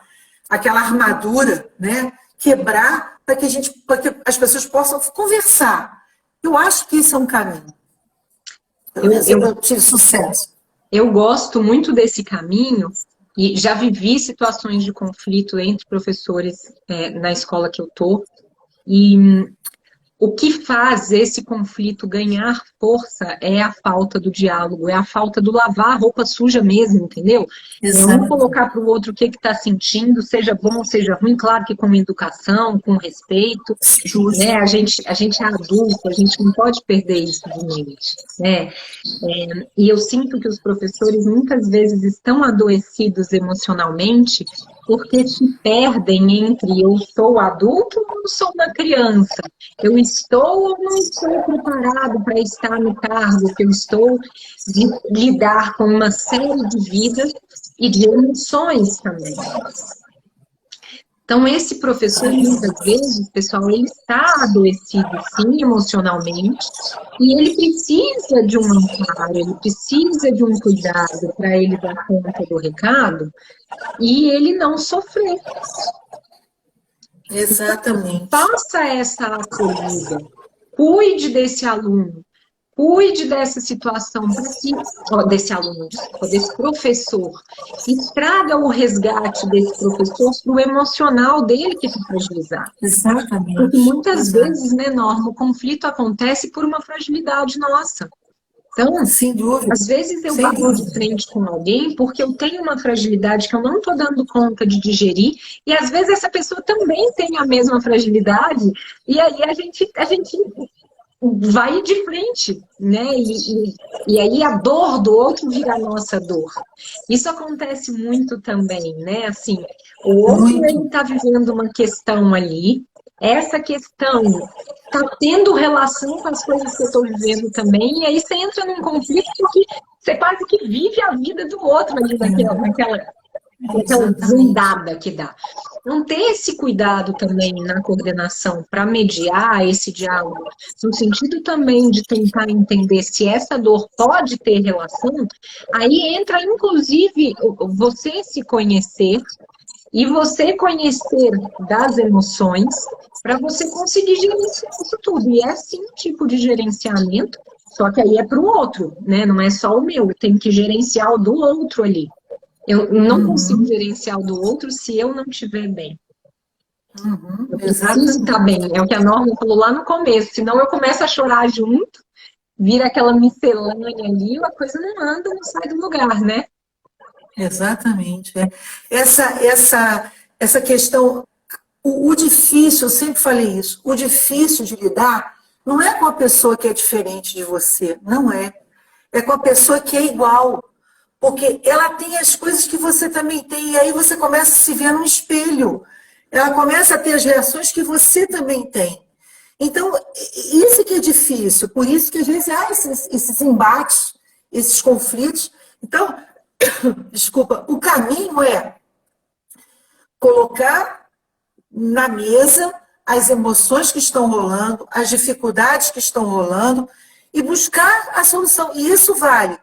armadura, né? Quebrar para que as pessoas possam conversar. Eu acho que isso é um caminho. Eu tive sucesso. Eu gosto muito desse caminho e já vivi situações de conflito entre professores na escola que eu tô. E o que faz esse conflito ganhar força é a falta do diálogo, é a falta do lavar a roupa suja mesmo, entendeu? Exato. É um colocar para o outro o que está sentindo, seja bom ou seja ruim, claro que com educação, com respeito, né? A gente é adulto, a gente não pode perder isso de mente, né? E eu sinto que os professores muitas vezes estão adoecidos emocionalmente porque se perdem entre eu sou adulto ou não sou uma criança, eu estou ou não estou preparado para estar no cargo que eu estou, de lidar com uma série de vidas e de emoções também. Então, esse professor, muitas vezes, pessoal, ele está adoecido, sim, emocionalmente, e ele precisa de um amparo, ele precisa de um cuidado para ele dar conta do recado e ele não sofrer. Exatamente. Faça essa acolhida, cuide desse aluno, cuide dessa situação desse aluno, desse professor, e traga o resgate desse professor para o emocional dele que está fragilizado. Exatamente. Porque muitas vezes, né, Norma, o conflito acontece por uma fragilidade nossa. Então, sem dúvida, às vezes eu bato de frente com alguém porque eu tenho uma fragilidade que eu não estou dando conta de digerir, e às vezes essa pessoa também tem a mesma fragilidade, e aí a gente vai de frente, né? E aí a dor do outro vira a nossa dor. Isso acontece muito também, né? Assim, o outro ele está vivendo uma questão ali, essa questão está tendo relação com as coisas que eu estou vivendo também, e aí você entra num conflito que você quase que vive a vida do outro ali naquela desandada que dá. Então, ter esse cuidado também na coordenação para mediar esse diálogo, no sentido também de tentar entender se essa dor pode ter relação, aí entra, inclusive, você se conhecer e você conhecer das emoções para você conseguir gerenciar isso tudo. E é sim um tipo de gerenciamento, só que aí é para o outro, né? Não é só o meu, eu tenho que gerenciar o do outro ali. Eu não consigo gerenciar o do outro se eu não estiver bem. Eu preciso estar bem. É o que a Norma falou lá no começo. Senão eu começo a chorar junto, vira aquela miscelânea ali, a coisa não anda, não sai do lugar, né? Exatamente. Essa questão, o difícil, eu sempre falei isso, o difícil de lidar não é com a pessoa que é diferente de você, não é. É com a pessoa que é igual. Porque ela tem as coisas que você também tem, e aí você começa a se ver num espelho. Ela começa a ter as reações que você também tem. Então, isso que é difícil, por isso que às vezes há esses embates, esses conflitos. Então, desculpa, o caminho é colocar na mesa as emoções que estão rolando, as dificuldades que estão rolando, e buscar a solução. E isso vale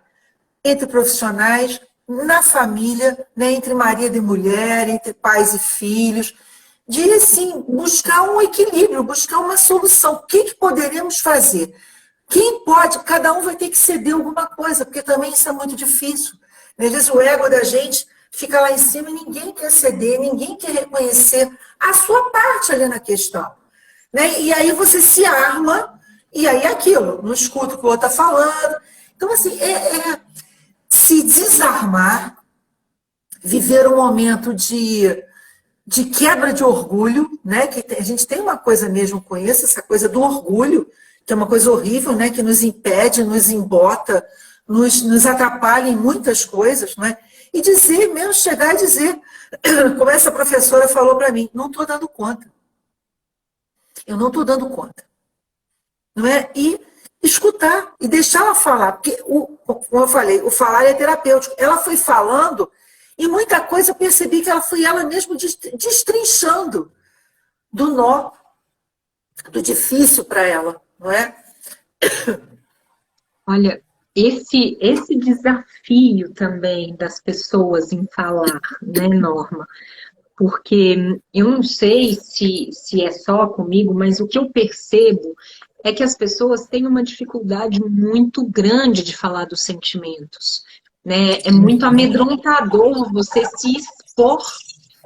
entre profissionais, na família, né, entre marido e mulher, entre pais e filhos, de, assim, buscar um equilíbrio, buscar uma solução. O que poderíamos fazer? Quem pode? Cada um vai ter que ceder alguma coisa, porque também isso é muito difícil. Às vezes o ego da gente fica lá em cima e ninguém quer ceder, ninguém quer reconhecer a sua parte ali na questão. Né? E aí você se arma, e aí é aquilo, não escuta o que o outro está falando. Então, assim, se desarmar, viver um momento de quebra de orgulho, né? Que a gente tem uma coisa mesmo com isso, essa coisa do orgulho, que é uma coisa horrível, né? Que nos impede, nos embota, nos atrapalha em muitas coisas, né? e dizer mesmo, chegar e dizer, como essa professora falou para mim, não estou dando conta. Eu não estou dando conta. Não é? E escutar, e deixar ela falar, porque, como eu falei, o falar é terapêutico. Ela foi falando, e muita coisa eu percebi que ela foi ela mesma destrinchando do nó, do difícil para ela, não é? Olha, esse desafio também das pessoas em falar, né, Norma? Porque eu não sei se é só comigo, mas o que eu percebo é que as pessoas têm uma dificuldade muito grande de falar dos sentimentos, né? É muito amedrontador você se expor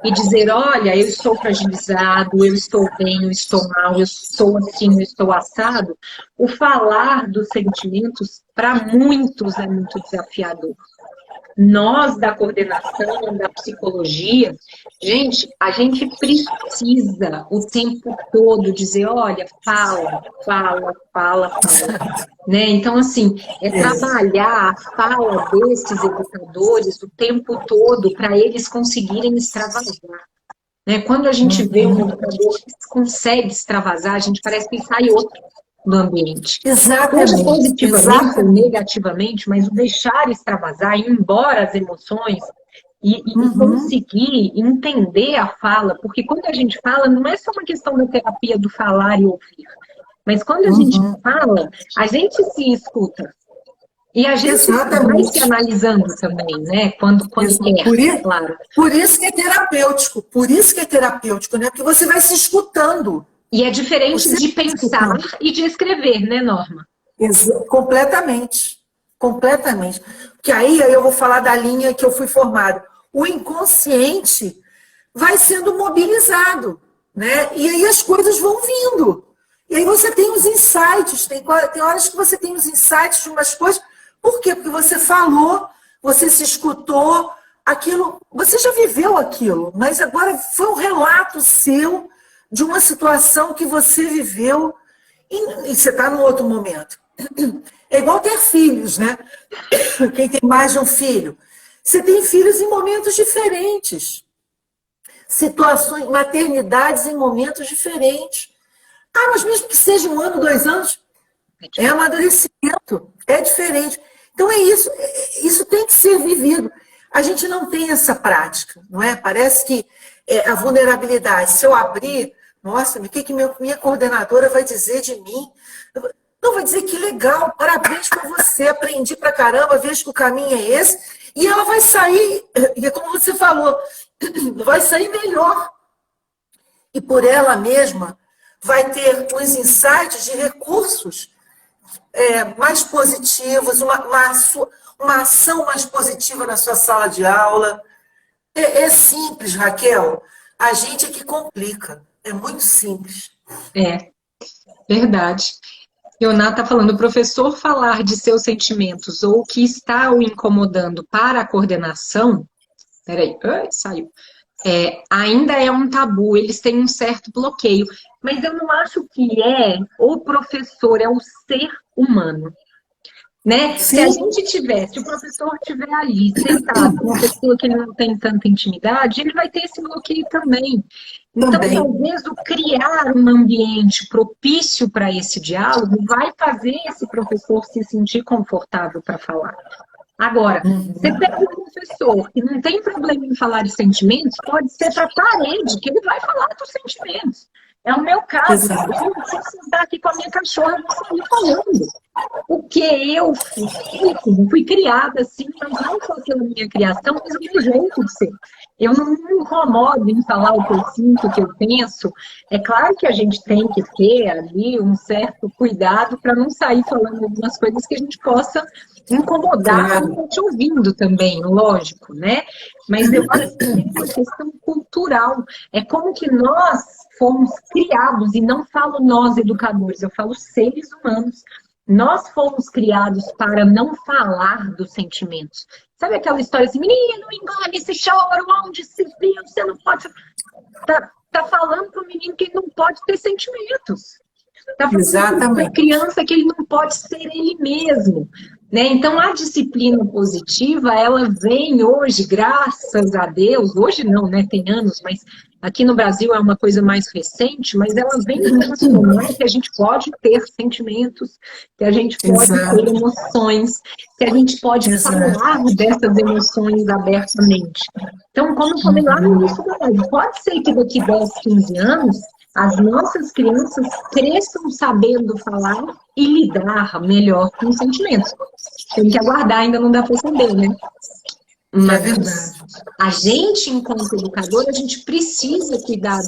e dizer, olha, eu estou fragilizado, eu estou bem, eu estou mal, eu sou assim, eu estou assado. O falar dos sentimentos, para muitos, é muito desafiador. Nós, da coordenação, da psicologia, gente, a gente precisa o tempo todo dizer, olha, fala, fala, fala, fala. Né? Então, assim, é trabalhar a fala desses educadores o tempo todo para eles conseguirem extravasar. Né? Quando a gente vê um educador que consegue extravasar, a gente parece que sai outro do ambiente. Exatamente. Seja positivamente ou negativamente, mas o deixar extravasar, ir embora as emoções e conseguir entender a fala, porque quando a gente fala, não é só uma questão da terapia do falar e ouvir, mas quando a gente fala, a gente se escuta. E a gente vai se analisando também, né? Quando quer, claro. Por isso que é terapêutico, né? Porque você vai se escutando. E é diferente de pensar e de escrever, né, Norma? Completamente. Completamente. Porque aí eu vou falar da linha que eu fui formada. O inconsciente vai sendo mobilizado, né? E aí as coisas vão vindo. E aí você tem os insights, tem horas que você tem os insights de umas coisas. Por quê? Porque você falou, você se escutou, aquilo, você já viveu aquilo, mas agora foi um relato seu de uma situação que você viveu e você está num outro momento. É igual ter filhos, né? Quem tem mais de um filho. Você tem filhos em momentos diferentes. Situações, maternidades em momentos diferentes. Ah, mas mesmo que seja 1 ano, 2 anos, é amadurecimento, é diferente. Então é isso, isso tem que ser vivido. A gente não tem essa prática, não é? Parece que a vulnerabilidade, se eu abrir, nossa, o que minha coordenadora vai dizer de mim? Não, vai dizer que legal, parabéns para você, aprendi pra caramba, vejo que o caminho é esse, e ela vai sair, e é como você falou, vai sair melhor. E por ela mesma vai ter os insights de recursos mais positivos, uma ação mais positiva na sua sala de aula. É simples, Raquel. A gente é que complica. É muito simples. É, verdade. Leonardo está falando, o professor falar de seus sentimentos ou o que está o incomodando para a coordenação, peraí, saiu, ainda é um tabu, eles têm um certo bloqueio, mas eu não acho que o professor, é o ser humano. Né? Se a gente se o professor estiver ali sentado com uma pessoa que não tem tanta intimidade, ele vai ter esse bloqueio também. Então, talvez o criar um ambiente propício para esse diálogo vai fazer esse professor se sentir confortável para falar. Agora, você pega um professor que não tem problema em falar de sentimentos, pode ser para a parede, que ele vai falar dos sentimentos. É o meu caso. Eu não preciso sentar aqui com a minha cachorra e vou sair falando. Porque eu fui criada assim, mas não só pela minha criação, mas o meu jeito de ser. Eu não me incomodo em falar o que eu sinto, o que eu penso. É claro que a gente tem que ter ali um certo cuidado para não sair falando algumas coisas que a gente possa incomodar quem está te ouvindo também, lógico, né? Mas eu acho que é uma questão cultural. É como que nós fomos criados, e não falo nós educadores, eu falo seres humanos. Nós fomos criados para não falar dos sentimentos. Sabe aquela história assim, menino, engole esse choro, onde se viu, você não pode... Tá falando para o menino que ele não pode ter sentimentos. Tá falando para a criança que ele não pode ser ele mesmo. Né? Então, a disciplina positiva, ela vem hoje, graças a Deus, hoje não, né? Tem anos, mas aqui no Brasil é uma coisa mais recente, mas ela vem transformar que a gente pode ter sentimentos, que a gente pode ter emoções, que a gente pode falar dessas emoções abertamente. Então, como eu falei lá no início da live, pode ser que daqui 10, 15 anos, as nossas crianças cresçam sabendo falar e lidar melhor com os sentimentos. Tem que aguardar, ainda não dá para saber, né? Mas a gente, enquanto educador, a gente precisa cuidar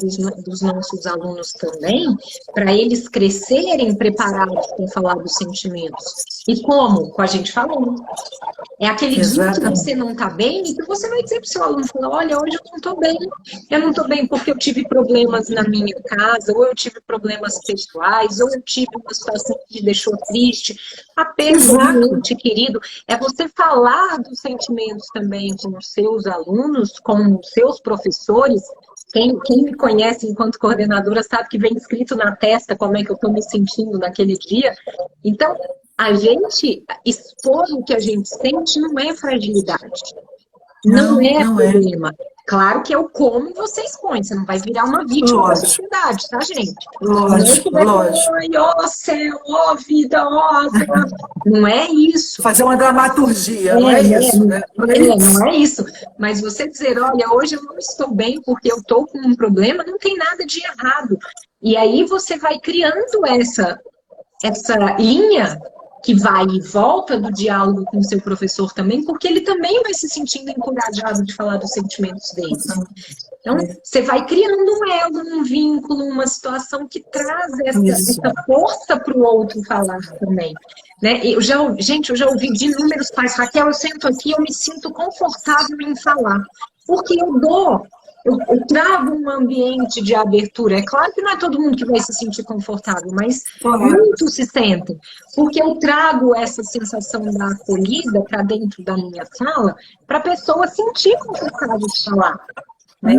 dos nossos alunos também, para eles crescerem preparados para falar dos sentimentos. E como? Com a gente falando. É aquele dia que você não está bem e que você vai dizer para o seu aluno, olha, hoje eu não estou bem. Eu não estou bem porque eu tive problemas na minha casa, ou eu tive problemas pessoais, ou eu tive uma situação que me deixou triste. A perda de um ente querido. É você falar dos sentimentos também com os seus alunos, com os seus professores. Quem me conhece enquanto coordenadora sabe que vem escrito na testa como é que eu estou me sentindo naquele dia. Então, a gente expor o que a gente sente não é fragilidade. Não é problema. Claro que é o como você expõe. Você não vai virar uma vítima da sociedade, tá, gente? Lógico. Ai, ó céu, ó vida, ó... Não é isso. Fazer uma dramaturgia, não é isso, né? Não é isso. Mas você dizer, olha, hoje eu não estou bem porque eu estou com um problema, não tem nada de errado. E aí você vai criando essa linha que vai e volta do diálogo com o seu professor também, porque ele também vai se sentindo encorajado de falar dos sentimentos dele. Então, você vai criando um elo, um vínculo, uma situação que traz essa força para o outro falar também. Né? Eu já ouvi de inúmeros pais, Raquel, eu sento aqui, eu me sinto confortável em falar, porque eu trago um ambiente de abertura. É claro que não é todo mundo que vai se sentir confortável, mas muitos se sentem. Porque eu trago essa sensação da acolhida para dentro da minha sala, para a pessoa sentir confortável de falar. Né?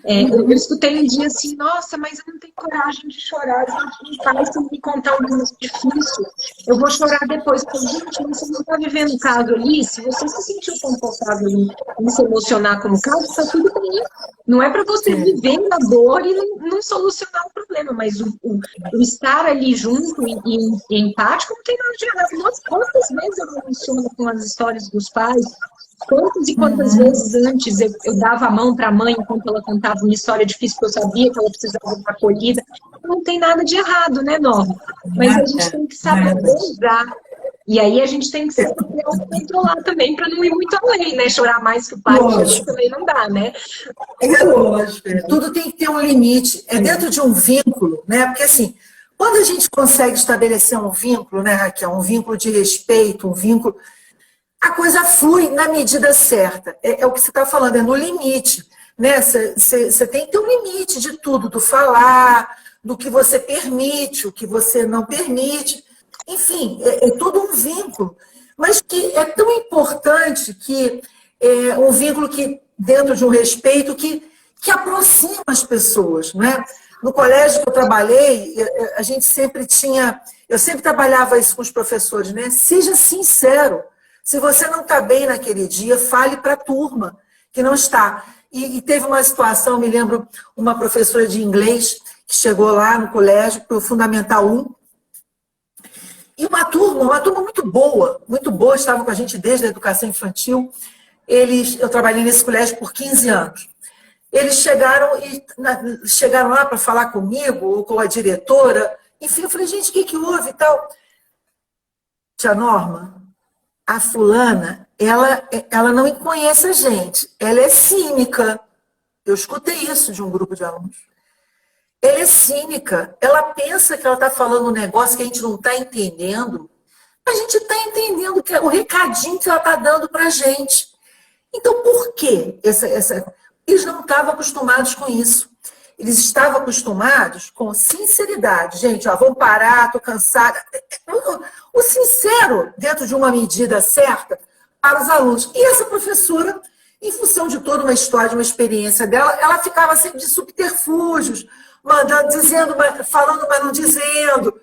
Eu escutei um dia assim, nossa, mas eu não tenho coragem de chorar, gente, pai, se me contar um negócio difícil, eu vou chorar depois. Porque, gente, você não está vivendo o caso ali, se você se sentiu confortável em se emocionar como caso, está tudo bem. Não é para você viver na dor e não solucionar o problema, mas o estar ali junto e empático não tem nada de errado. Nossa, quantas vezes eu me emociono com as histórias dos pais? Quantas e quantas vezes antes eu dava a mão para a mãe enquanto ela contava uma história difícil que eu sabia que ela precisava de uma acolhida. Não tem nada de errado, né, Norma? Mas a gente tem que saber dosar. E aí a gente tem que saber controlar também para não ir muito além, né? Chorar mais que o pai, também não dá, né? É lógico. Tudo tem que ter um limite. É dentro de um vínculo, né? Porque assim, quando a gente consegue estabelecer um vínculo, né, Raquel? Um vínculo de respeito, um vínculo... A coisa flui na medida certa. É o que você está falando, é no limite. Né? Você tem que ter um limite de tudo, do falar, do que você permite, o que você não permite. Enfim, é tudo um vínculo. Mas que é tão importante que é um vínculo que, dentro de um respeito, que aproxima as pessoas. Né? No colégio que eu trabalhei, a gente sempre tinha... Eu sempre trabalhava isso com os professores, né? Seja sincero. Se você não está bem naquele dia, fale para a turma que não está. E teve uma situação, me lembro, uma professora de inglês que chegou lá no colégio, para o Fundamental 1, e uma turma muito boa, estava com a gente desde a educação infantil. Eu trabalhei nesse colégio por 15 anos. Eles chegaram lá para falar comigo, ou com a diretora, enfim, eu falei, gente, o que houve e tal? Tia Norma, a fulana, ela não conhece a gente, ela é cínica. Eu escutei isso de um grupo de alunos. Ela é cínica, ela pensa que ela está falando um negócio que a gente não está entendendo. A gente está entendendo que é o recadinho que ela está dando para a gente. Então, por quê? Eles não estavam acostumados com isso. Eles estavam acostumados com sinceridade. Gente, vamos parar, estou cansada. O sincero, dentro de uma medida certa, para os alunos. E essa professora, em função de toda uma história, de uma experiência dela, ela ficava sempre de subterfúgios, falando, mas não dizendo.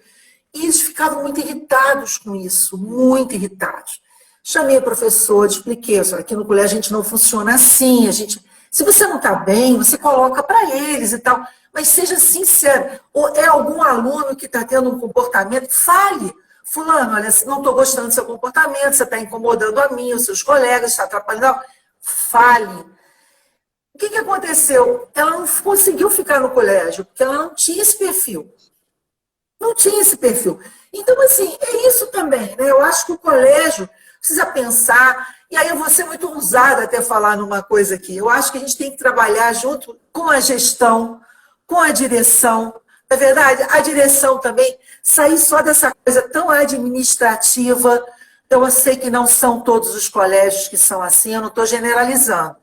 E eles ficavam muito irritados com isso, muito irritados. Chamei o professor, expliquei, aqui no colégio a gente não funciona assim, se você não está bem, você coloca para eles e tal, mas seja sincero. Ou é algum aluno que está tendo um comportamento, fale. Fulano, olha, não estou gostando do seu comportamento, você está incomodando a mim, os seus colegas, está atrapalhando. Fale. O que aconteceu? Ela não conseguiu ficar no colégio, porque ela não tinha esse perfil. Não tinha esse perfil. Então, assim, é isso também, né? Eu acho que o colégio precisa pensar, e aí eu vou ser muito ousada até falar numa coisa aqui. Eu acho que a gente tem que trabalhar junto com a gestão, com a direção. Na verdade, a direção também, sair só dessa coisa tão administrativa. Eu sei que não são todos os colégios que são assim, eu não estou generalizando.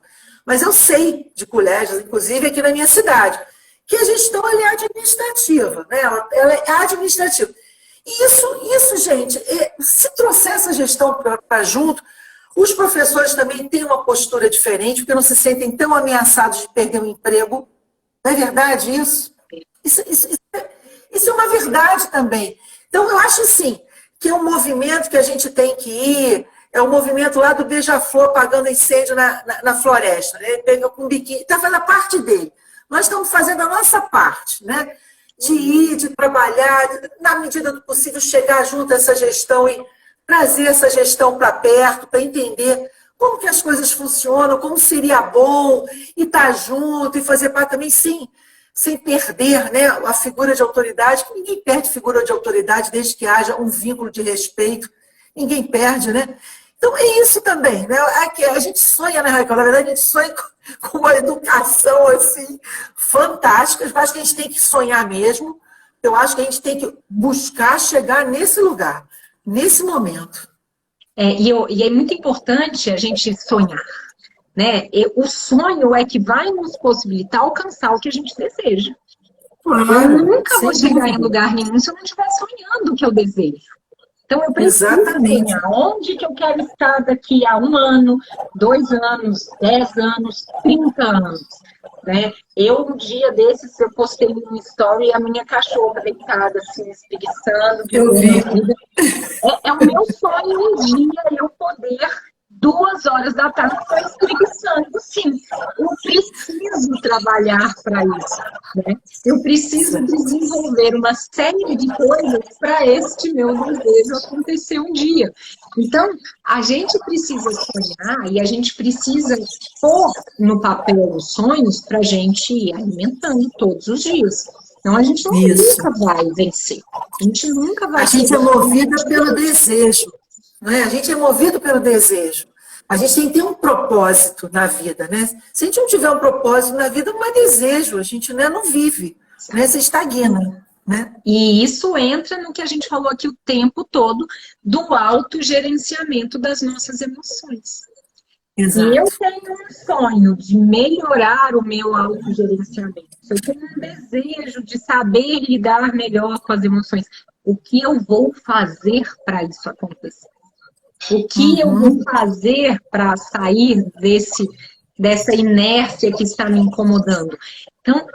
Mas eu sei de colégios, inclusive aqui na minha cidade, que a gestão é administrativa, né? Ela é administrativa. E isso, gente, se trouxer essa gestão para junto, os professores também têm uma postura diferente, porque não se sentem tão ameaçados de perder o emprego. Não é verdade isso? Isso é uma verdade também. Então, eu acho, assim, que é um movimento que a gente tem que ir, é o movimento lá do Beija-Flor apagando incêndio na floresta. Né? Ele pega com um biquíni, está fazendo a parte dele. Nós estamos fazendo a nossa parte, né? De ir, de trabalhar, na medida do possível, chegar junto a essa gestão e trazer essa gestão para perto, para entender como que as coisas funcionam, como seria bom e estar junto e fazer parte também, sim, sem perder, né, a figura de autoridade, que ninguém perde figura de autoridade desde que haja um vínculo de respeito, ninguém perde, né? Então é isso também, né? A gente sonha, né, Raquel? Na verdade, a gente sonha com uma educação assim, fantástica. Eu acho que a gente tem que sonhar mesmo. Eu acho que a gente tem que buscar chegar nesse lugar, nesse momento. E é muito importante a gente sonhar, né? O sonho é que vai nos possibilitar alcançar o que a gente deseja. Claro, eu nunca vou chegar em lugar nenhum se eu não estiver sonhando o que eu desejo. Então, eu preciso sonhar onde que eu quero estar daqui a 1 ano, 2 anos, 10 anos, 30 anos. Né? Um dia desses, eu postei um story a minha cachorra deitada, assim, espreguiçando. Eu vi. É o meu sonho um dia eu poder, 2 horas da tarde, estar espreguiçando. Sim, eu preciso trabalhar para isso. Né? Eu preciso desenvolver uma série de coisas para este meu desejo acontecer um dia. Então, a gente precisa sonhar e a gente precisa pôr no papel os sonhos para a gente ir alimentando todos os dias. Então, a gente nunca vai vencer. A gente nunca vai... A gente é movida pelo desejo. Não é? A gente é movido pelo desejo. A gente tem que ter um propósito na vida, né? Se a gente não tiver um propósito na vida, não é desejo. A gente, né, não vive, né? Se estagna. Né? E isso entra no que a gente falou aqui o tempo todo, do autogerenciamento das nossas emoções. Exato. E eu tenho um sonho de melhorar o meu autogerenciamento. Eu tenho um desejo de saber lidar melhor com as emoções. O que eu vou fazer para isso acontecer? O que eu vou fazer para sair dessa inércia que está me incomodando? Então,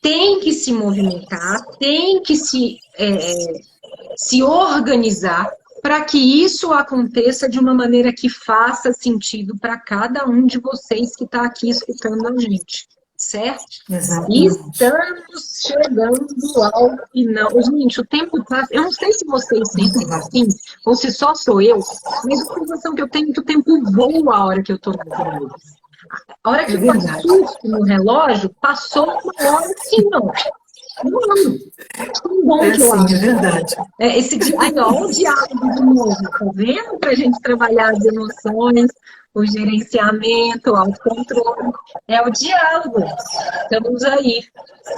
tem que se movimentar, tem que se organizar para que isso aconteça de uma maneira que faça sentido para cada um de vocês que está aqui escutando a gente, certo? Exatamente. Estamos chegando ao final. Gente, o tempo passa. Eu não sei se vocês sentem assim, ou se só sou eu, mas a sensação que eu tenho é que o tempo voa a hora que eu estou fazendo isso. A hora que eu passo no relógio, passou 1 hora assim, não. Tão bom que eu acho. É verdade. Esse dia, o diálogo de novo, tá vendo? Pra gente trabalhar as emoções, o gerenciamento, o autocontrole. É o diálogo. Estamos aí.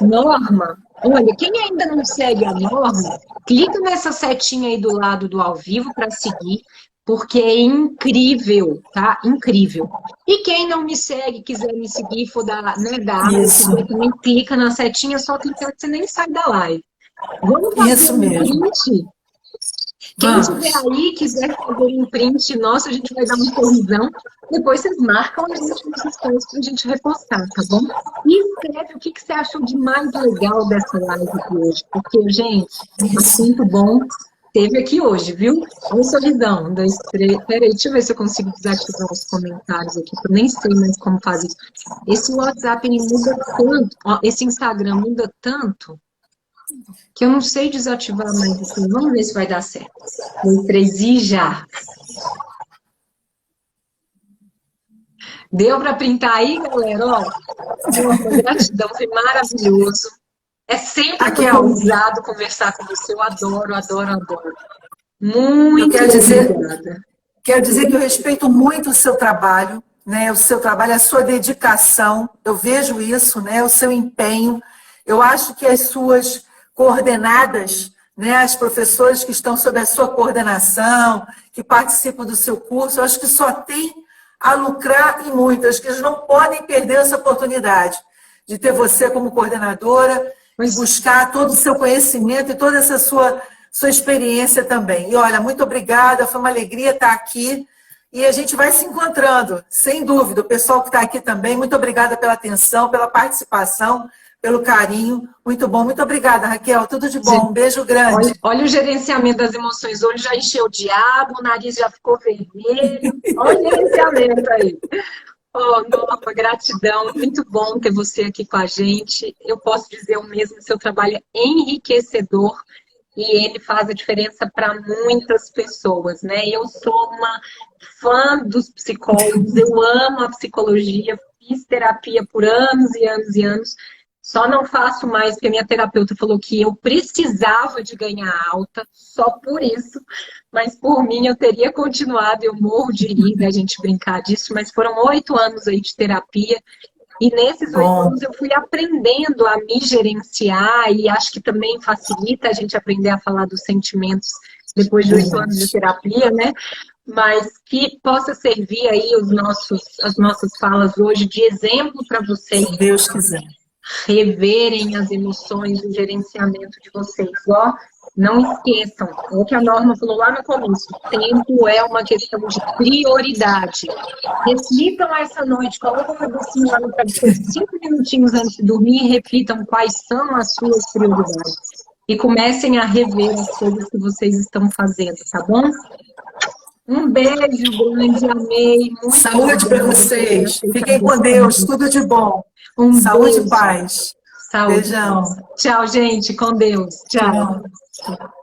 Norma. Olha, quem ainda não segue a Norma, clica nessa setinha aí do lado do ao vivo para seguir. Porque é incrível, tá? Incrível. E quem não me segue, quiser me seguir, for da aula, também clica na setinha, só clicar que você nem sai da live. Vamos fazer print? Quem estiver aí, quiser fazer um print nosso, a gente vai dar um sorrisão. Depois vocês marcam a gente nos stories pra gente repostar, tá bom? E escreve o que você achou de mais legal dessa live de hoje. Porque, gente, é muito bom. teve aqui hoje, viu? Olha o sorrisão. 1, 2, 3. Peraí, deixa eu ver se eu consigo desativar os comentários aqui, que eu nem sei mais como fazer isso. Esse WhatsApp ele muda tanto, ó, esse Instagram muda tanto, que eu não sei desativar mais assim. Vamos ver se vai dar certo. 1, 3 e já. Deu para printar aí, galera? Ó, gratidão, foi maravilhoso. É sempre muito ousado conversar com você. Eu adoro, adoro, adoro. Muito obrigada. Quero dizer que eu respeito muito o seu trabalho, né? O seu trabalho, a sua dedicação. Eu vejo isso, né? O seu empenho. Eu acho que as suas coordenadas, né? As professoras que estão sob a sua coordenação, que participam do seu curso, eu acho que só tem a lucrar e muito. Acho que eles não podem perder essa oportunidade de ter você como coordenadora, e buscar todo o seu conhecimento e toda essa sua experiência também. E olha, muito obrigada, foi uma alegria estar aqui e a gente vai se encontrando, sem dúvida. O pessoal que está aqui também, muito obrigada pela atenção, pela participação, pelo carinho. Muito bom, muito obrigada, Raquel. Tudo de bom, um beijo grande. Olha o gerenciamento das emoções. O olho já encheu de água, o nariz já ficou vermelho. Olha o gerenciamento aí. Oh, Norma, gratidão, muito bom ter você aqui com a gente. Eu posso dizer o mesmo, seu trabalho é enriquecedor e ele faz a diferença para muitas pessoas, né? Eu sou uma fã dos psicólogos, eu amo a psicologia, fiz terapia por anos e anos e anos, só não faço mais porque minha terapeuta falou que eu precisava de ganhar alta, só por isso. Mas por mim eu teria continuado, eu morro de rir da gente brincar disso, mas foram 8 anos aí de terapia, e nesses 8 anos eu fui aprendendo a me gerenciar, e acho que também facilita a gente aprender a falar dos sentimentos depois de 8 anos de terapia, né? Mas que possa servir aí as nossas falas hoje de exemplo para vocês. Se Deus quiser. Reverem as emoções, o gerenciamento de vocês, ó. Não esqueçam, o que a Norma falou lá no começo, tempo é uma questão de prioridade. Reflitam essa noite, colocam a cabecinha lá no travesseiro 5 minutinhos antes de dormir e reflitam quais são as suas prioridades. E comecem a rever as coisas que vocês estão fazendo, tá bom? Um beijo grande, amei. Saúde para vocês. Fiquem com Deus, tudo de bom. Saúde e paz. Saúde. Beijão. Tchau, gente. Com Deus. Tchau. Tchau.